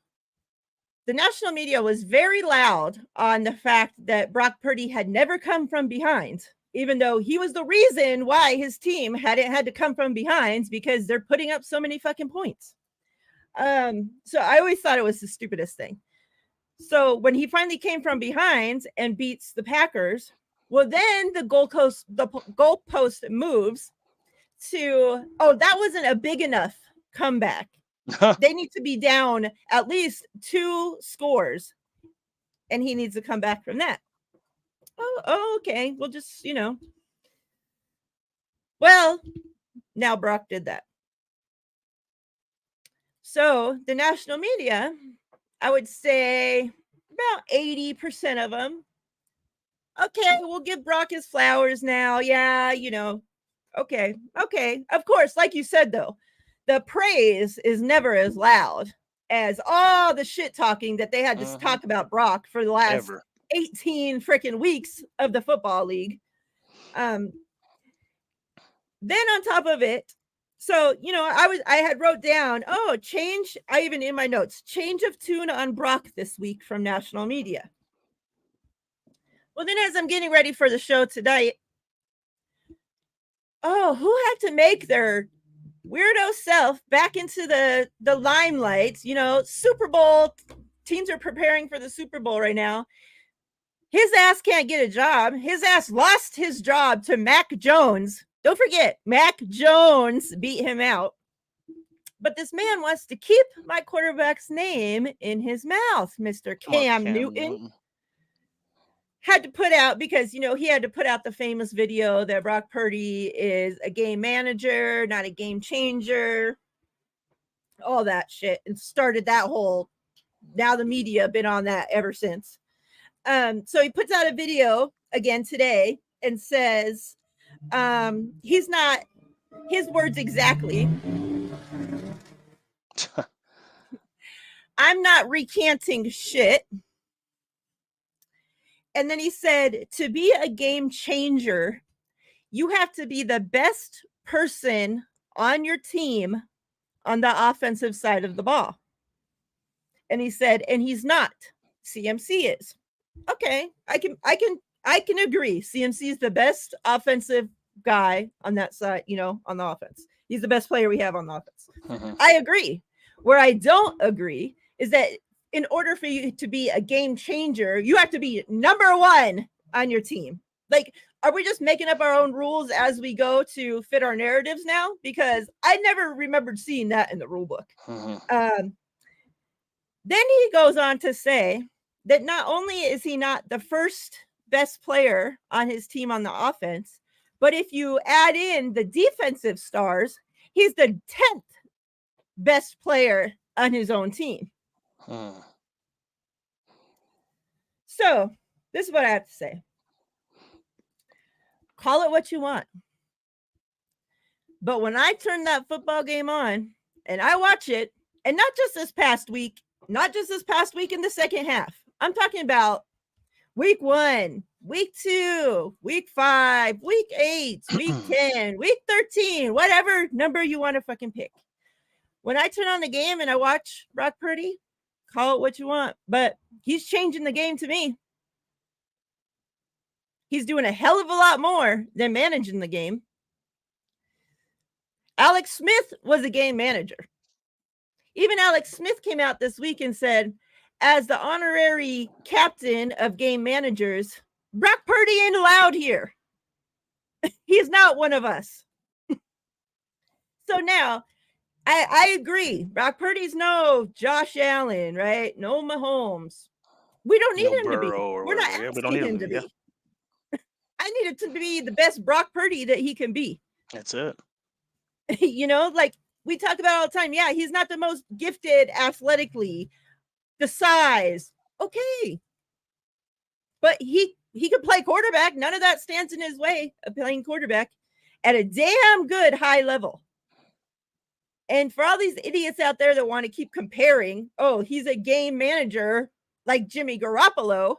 The national media was very loud on the fact that Brock Purdy had never come from behind, even though he was the reason why his team hadn't had to come from behind because they're putting up so many fucking points. So I always thought it was the stupidest thing. So when he finally came from behind and beats the Packers, well, then the goalpost moves to, oh, that wasn't a big enough comeback. They need to be down at least 2 scores, and he needs to come back from that. Oh, okay. We'll just, Well, now Brock did that. So the national media, I would say about 80% of them, okay, we'll give Brock his flowers now. Yeah, okay. Of course, like you said, though, the praise is never as loud as all the shit talking that they had to Hmm. talk about Brock for the last Ever. 18 freaking weeks of the football league. Then on top of it, so I had wrote down, I even in my notes, change of tune on Brock this week from national media. Well, then as I'm getting ready for the show tonight, who had to make their weirdo self back into the limelight? Super Bowl teams are preparing for the Super Bowl right now. His ass can't get a job. His ass lost his job to Mac Jones. Don't forget, Mac Jones beat him out. But this man wants to keep my quarterback's name in his mouth, Mr. Come on, Cam Cam Newton. Newton. Had to put out, because he had to put out the famous video that Brock Purdy is a game manager, not a game changer, all that shit, and started that whole, now the media been on that ever since. So he puts out a video again today and says, he's not, his words exactly, I'm not recanting shit. And then he said, to be a game changer, you have to be the best person on your team on the offensive side of the ball. And he said, and he's not. CMC is. Okay, I can I can agree. CMC is the best offensive guy on that side, on the offense. He's the best player we have on the offense. Mm-hmm. I agree. Where I don't agree is that in order for you to be a game changer, you have to be number one on your team. Like, are we just making up our own rules as we go to fit our narratives now? Because I never remembered seeing that in the rule book. Mm-hmm. Then he goes on to say that not only is he not the first best player on his team on the offense, but if you add in the defensive stars, he's the 10th best player on his own team. Mm. So, this is what I have to say. Call it what you want. But when I turn that football game on and I watch it, and not just this past week, not just this past week in the second half, I'm talking about week 1, week 2, week 5, week 8, week 10, week 13, whatever number you want to fucking pick. When I turn on the game and I watch Brock Purdy, call it what you want, but he's changing the game to me. He's doing a hell of a lot more than managing the game. Alex Smith was a game manager. Even Alex Smith came out this week and said, as the honorary captain of game managers, Brock Purdy ain't allowed here. He's not one of us. So now, I agree. Brock Purdy's no Josh Allen, right? No Mahomes. We don't need him to be. We're not asking him to be. I need it to be the best Brock Purdy that he can be. That's it. Like we talk about all the time. Yeah, he's not the most gifted athletically, the size. Okay. But he could play quarterback. None of that stands in his way of playing quarterback at a damn good high level. And for all these idiots out there that want to keep comparing, oh, he's a game manager like Jimmy Garoppolo,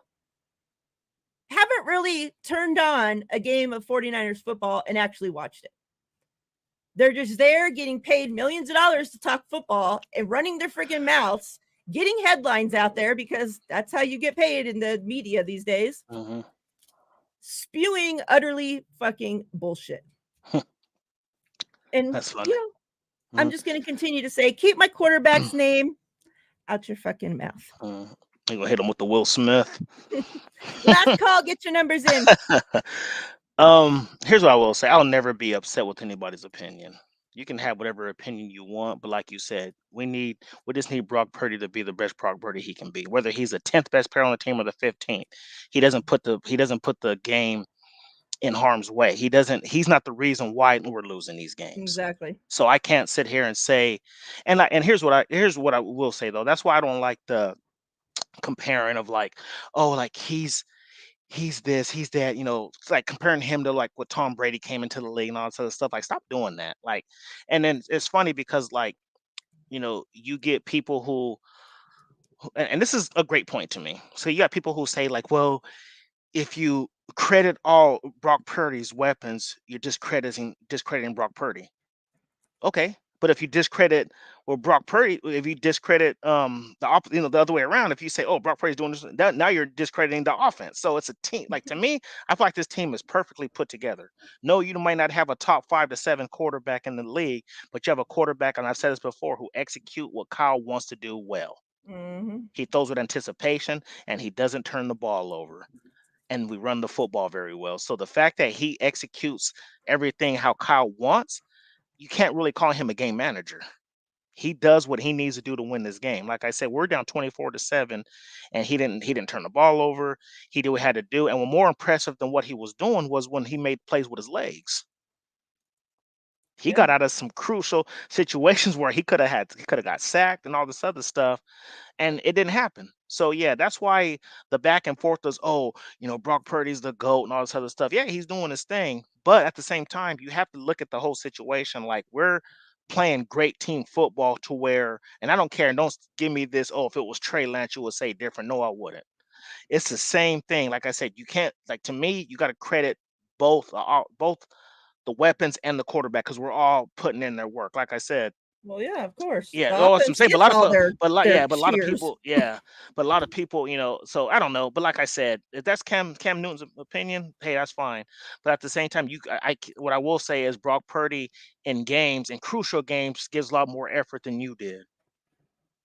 haven't really turned on a game of 49ers football and actually watched it. They're just there getting paid millions of dollars to talk football and running their freaking mouths, getting headlines out there because that's how you get paid in the media these days. Mm-hmm. Spewing utterly fucking bullshit. And, that's funny. I'm just going to continue to say, keep my quarterback's name out your fucking mouth. You're going to hit him with the Will Smith. Last call, get your numbers in. Here's what I will say. I'll never be upset with anybody's opinion. You can have whatever opinion you want, but like you said, we just need Brock Purdy to be the best Brock Purdy he can be. Whether he's the 10th best player on the team or the 15th, he doesn't put the game in harm's way. He's not the reason why we're losing these games. Exactly. So I can't sit here and say, and here's what I will say though. That's why I don't like the comparing of like, oh, like he's this, he's that, it's like comparing him to like what Tom Brady came into the league and all this other stuff. Like, stop doing that. Like, and then it's funny because like, you get people and this is a great point to me. So you got people who say like, well, if you credit all Brock Purdy's weapons, you're discrediting Brock Purdy. Okay. But if you discredit Brock Purdy, if you discredit the other way around, if you say, oh, Brock Purdy's doing this, now you're discrediting the offense. So it's a team. Like, to me, I feel like this team is perfectly put together. No, you might not have a top 5 to 7 quarterback in the league, but you have a quarterback, and I've said this before, who execute what Kyle wants to do well. Mm-hmm. He throws with anticipation, and he doesn't turn the ball over. And we run the football very well. So the fact that he executes everything how Kyle wants, you can't really call him a game manager. He does what he needs to do to win this game. Like I said, we're down 24-7, and he didn't turn the ball over. He did what he had to do. And what more impressive than what he was doing was when he made plays with his legs. He got out of some crucial situations where he could have got sacked and all this other stuff, and it didn't happen. So yeah, that's why the back and forth is, oh, Brock Purdy's the GOAT and all this other stuff. Yeah, he's doing his thing, but at the same time, you have to look at the whole situation. Like, we're playing great team football to where, and I don't care. Don't give me this. Oh, if it was Trey Lance, you would say different. No, I wouldn't. It's the same thing. Like I said, you can't. Like, to me, you got to credit both the weapons and the quarterback, because we're all putting in their work. Like I said, Well, yeah, of course. Yeah, The oh, that's what I'm offense saying. But a gets lot of all people, their but a lot of cheers. people, yeah, but a lot of people, so I don't know. But like I said, if that's Cam Newton's opinion, hey, that's fine. But at the same time, what I will say is Brock Purdy in games, in crucial games, gives a lot more effort than you did.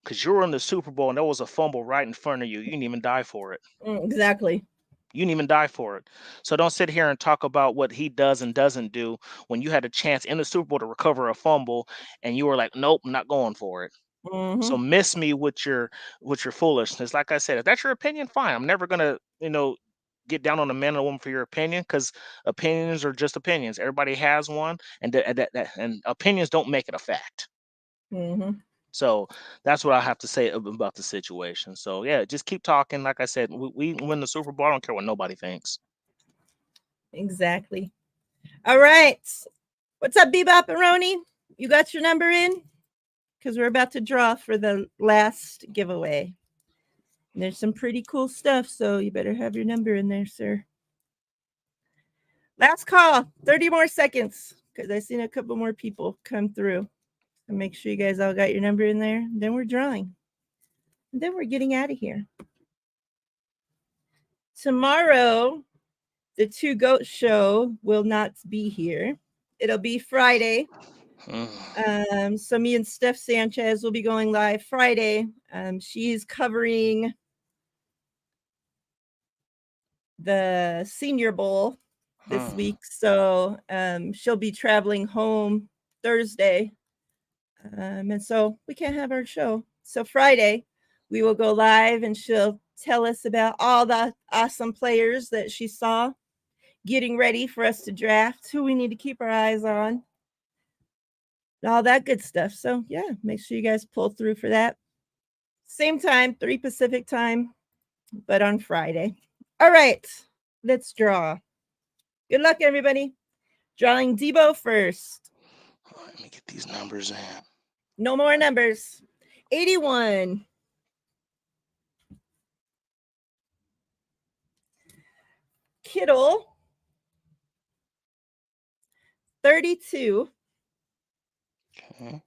Because you were in the Super Bowl and there was a fumble right in front of you. You didn't even die for it. Exactly. You didn't even die for it. So don't sit here and talk about what he does and doesn't do when you had a chance in the Super Bowl to recover a fumble and you were like, nope, I'm not going for it. So Mm-hmm. miss me with your foolishness. Like I said, if that's your opinion, fine. I'm never gonna, get down on a man or woman for your opinion because opinions are just opinions. Everybody has one, and and opinions don't make it a fact. Mm-hmm. So that's what I have to say about the situation. So yeah, just keep talking. Like I said, we win the Super Bowl. I don't care what nobody thinks. Exactly. All right. What's up, Bebop and Roni? You got your number in? Because we're about to draw for the last giveaway. And there's some pretty cool stuff, so you better have your number in there, sir. Last call, 30 more seconds, because I seen a couple more people come through. So make sure you guys all got your number in there. Then we're drawing. And then we're getting out of here. Tomorrow, the Two Goat Show will not be here. It'll be Friday. So me and Steph Sanchez will be going live Friday. She's covering the Senior Bowl this week, so she'll be traveling home Thursday, and so we can't have our show. So Friday, we will go live, and she'll tell us about all the awesome players that she saw, getting ready for us to draft, who we need to keep our eyes on, all that good stuff. So yeah, make sure you guys pull through for that. Same time, 3 Pacific time, but on Friday. All right, let's draw. Good luck, everybody. Drawing Debo first. Let me get these numbers in. No more numbers. 81. Kittle. 32. Okay.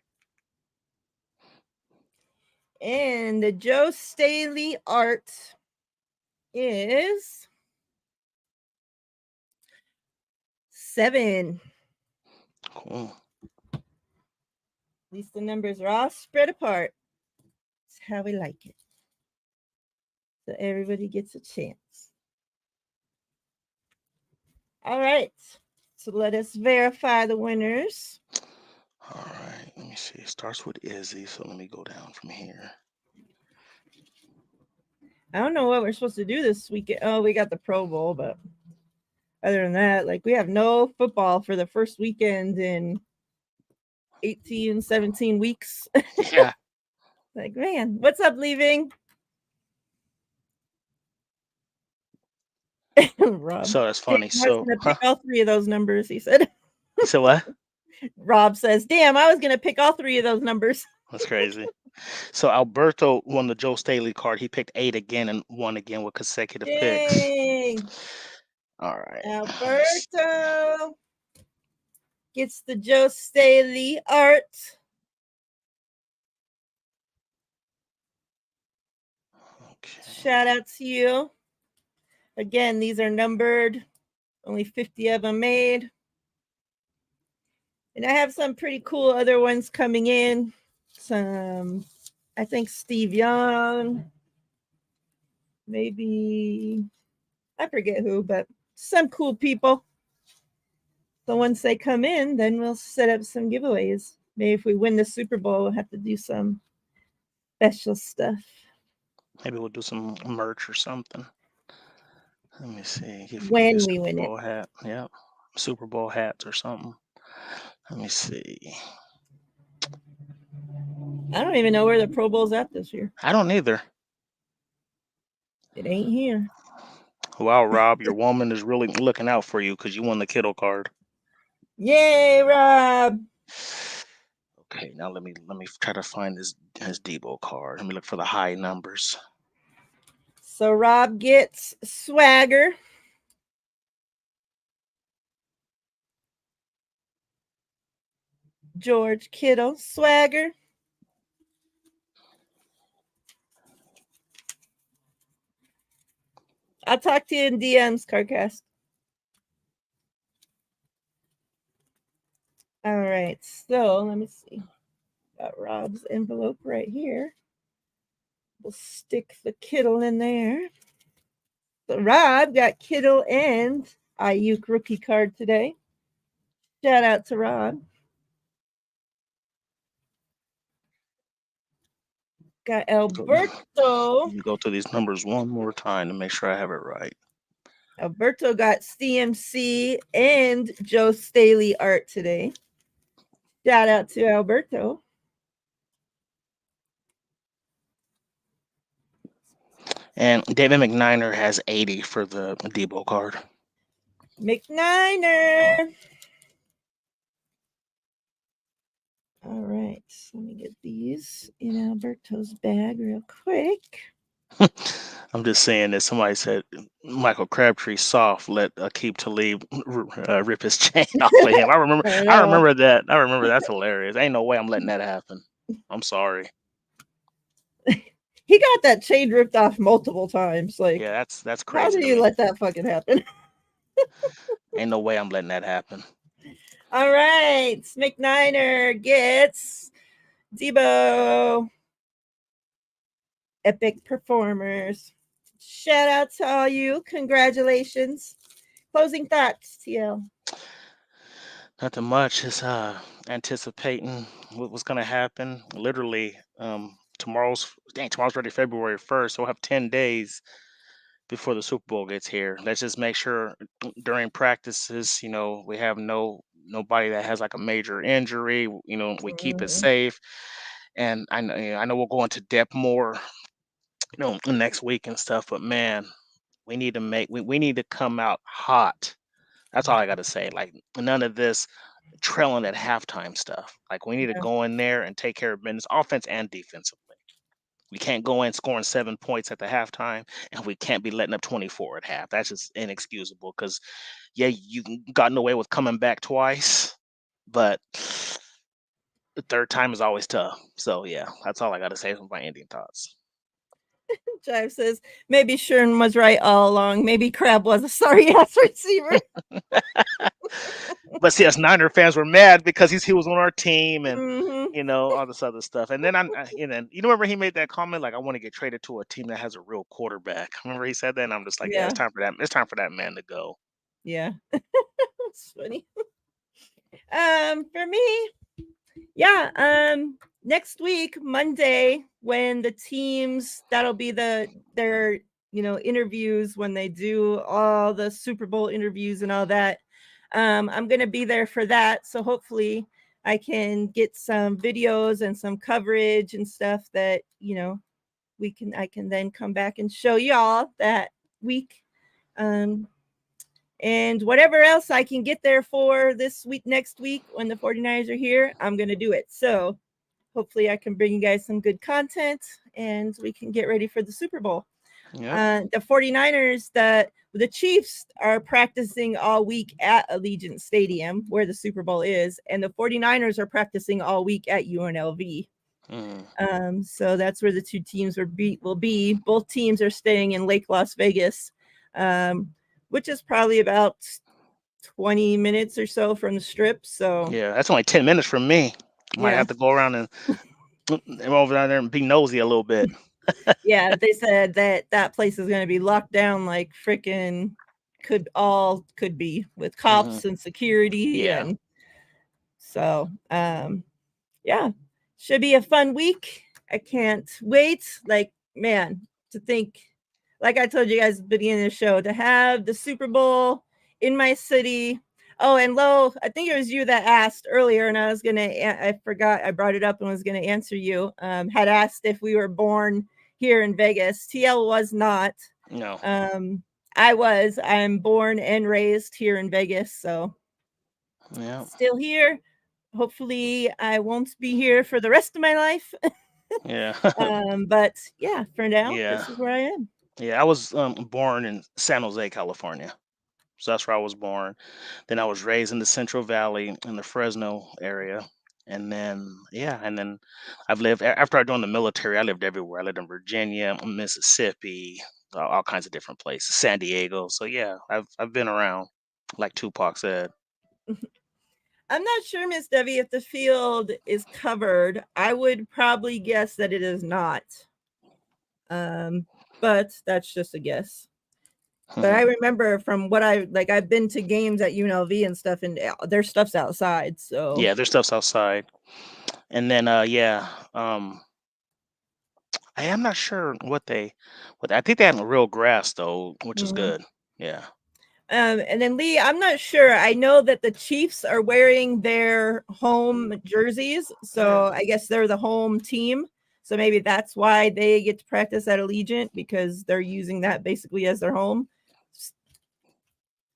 And the Joe Staley art is 7. Cool. At least the numbers are all spread apart. That's how we like it. So everybody gets a chance. All right. So let us verify the winners. All right. Let me see. It starts with Izzy, so let me go down from here. I don't know what we're supposed to do this weekend. Oh, we got the Pro Bowl, but other than that, like we have no football for the first weekend in 18, 17 weeks. Yeah. Like, man, what's up, leaving? Rob. So that's Damn, funny. I was So, going to pick all 3 of those numbers, he said. You said what? Rob says, damn, I was going to pick all 3 of those numbers. That's crazy. So Alberto won the Joe Staley card. He picked 8 again and won again with consecutive picks. Dang. All right. Alberto gets the Joe Staley art. Okay. Shout out to you. Again, these are numbered. Only 50 of them made. And I have some pretty cool other ones coming in. Some, I think Steve Young, maybe, I forget who, but some cool people. So once they come in, then we'll set up some giveaways. Maybe if we win the Super Bowl, we'll have to do some special stuff. Maybe we'll do some merch or something. Let me see. If you When get a we Super win it. Bowl hat. Yep. Super Bowl hats or something. Let me see. I don't even know where the Pro Bowl's at this year. I don't either. It ain't here. Wow, Rob, your woman is really looking out for you because you won the Kittle card. Yay, Rob. Okay, now let me try to find his Debo card. Let me look for the high numbers. So Rob gets swagger. George Kittle, Swagger. I'll talk to you in DMs, Carcast. All right, so let me see. Got Rob's envelope right here. We'll stick the Kittle in there. So Rob got Kittle and Ayuk rookie card today. Shout out to Rob. Got Alberto. You go through these numbers one more time to make sure I have it right. Alberto got CMC and Joe Staley art today. Shout out to Alberto. And David McNiner has 80 for the Debo card. McNiner. All right, let me get these in Alberto's bag real quick. I'm just saying that somebody said Michael Crabtree soft, let Akeem Talib rip his chain off of him. I remember that. I remember that's hilarious. Ain't no way I'm letting that happen. I'm sorry. He got that chain ripped off multiple times. Like, yeah, that's crazy. How do you let that fucking happen? Ain't no way I'm letting that happen. All right, McNiner gets Debo. Epic performers. Shout out to all you. Congratulations. Closing thoughts, TL. Nothing much. Just anticipating what's gonna happen. Literally, tomorrow's already February 1st, so we'll have 10 days before the Super Bowl gets here. Let's just make sure during practices, we have nobody that has like a major injury. We keep it safe. And I know we'll go into depth more, next week and stuff. But man, we need to come out hot. That's all I got to say. Like none of this trailing at halftime stuff. Like we need to go in there and take care of business, offense and defensively. We can't go in scoring 7 points at the halftime, and we can't be letting up 24 at half. That's just inexcusable. Because you gotten away with coming back twice, but the third time is always tough. So yeah, that's all I got to say for my ending thoughts. Jive says maybe Sherman was right all along. Maybe Crab was a sorry ass receiver. But see, us Niner fans were mad because he was on our team and all this other stuff. And then you remember he made that comment like, "I want to get traded to a team that has a real quarterback." Remember he said that, and I'm just like, "Yeah, it's time for that. It's time for that man to go." Yeah, that's funny. For me, yeah. Next week, Monday, when the teams, that'll be their interviews when they do all the Super Bowl interviews and all that. I'm gonna be there for that, so hopefully I can get some videos and some coverage and stuff that I can then come back and show y'all that week. And whatever else I can get there for this week, next week when the 49ers are here, I'm going to do it. So hopefully I can bring you guys some good content and we can get ready for the Super Bowl. Yep. The 49ers, the Chiefs are practicing all week at Allegiant Stadium where the Super Bowl is. And the 49ers are practicing all week at UNLV. So that's where the two teams will be. Both teams are staying in Lake Las Vegas. Which is probably about 20 minutes or so from the Strip. So yeah, that's only 10 minutes from me. Might have to go around and over there and be nosy a little bit. Yeah, they said that place is going to be locked down like freaking could be with cops and security. Yeah. And so, yeah, should be a fun week. I can't wait. Like, man, to think, like I told you guys at the beginning of the show, to have the Super Bowl in my city. Oh, and Lo, I think it was you that asked earlier, and I forgot, I brought it up and was going to answer you. Had asked if we were born here in Vegas. TL was not. No. I'm born and raised here in Vegas. So, yeah, still here. Hopefully, I won't be here for the rest of my life. yeah. But yeah, for now, this is where I am. Yeah, I was born in San Jose, California. So that's where I was born. Then I was raised in the Central Valley in the Fresno area. And then I've lived after I joined the military. I lived everywhere. I lived in Virginia, Mississippi, all kinds of different places, San Diego. So yeah, I've been around, like Tupac said. I'm not sure, Miss Debbie, if the field is covered. I would probably guess that it is not. But that's just a guess. But I remember from what I've been to games at UNLV and stuff, and their stuff's outside. So Yeah, their stuff's outside. And then I am not sure what I think they had real grass though, which is good. Yeah. And then Lee, I'm not sure. I know that the Chiefs are wearing their home jerseys, so I guess they're the home team. So maybe that's why they get to practice at Allegiant, because they're using that basically as their home.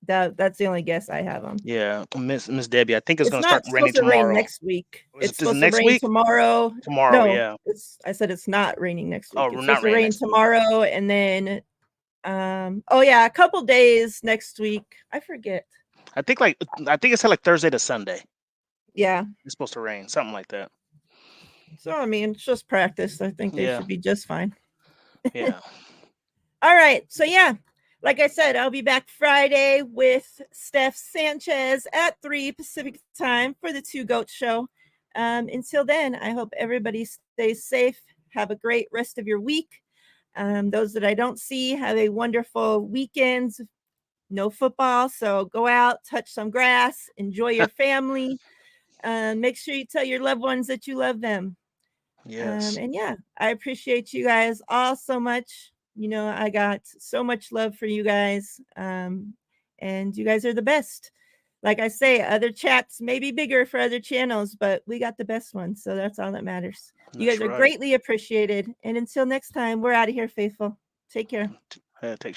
That's the only guess I have on. Yeah, Miss Debbie, I think it's It's gonna start not raining supposed to rain tomorrow. next week. Is It's it supposed to next rain week? tomorrow. Tomorrow, No, yeah. I said it's not raining next week. Oh, It's not supposed to raining rain next week. tomorrow, and then oh yeah, a couple days next week. I forget. I think it said like Thursday to Sunday. Yeah. It's supposed to rain, something like that. So I mean, it's just practice. I think they should be just fine. Yeah. All right. So yeah, like I said, I'll be back Friday with Steph Sanchez at 3 Pacific time for the Two Goat Show. Until then, I hope everybody stays safe. Have a great rest of your week. Those that I don't see, have a wonderful weekend. No football, so go out, touch some grass, enjoy your family. Make sure you tell your loved ones that you love them. Yes. And yeah, I appreciate you guys all so much. You know, I got so much love for you guys. And you guys are the best. Like I say, other chats may be bigger for other channels, but we got the best ones. So that's all that matters. You guys are greatly appreciated. And until next time, we're out of here, faithful. Take care. Take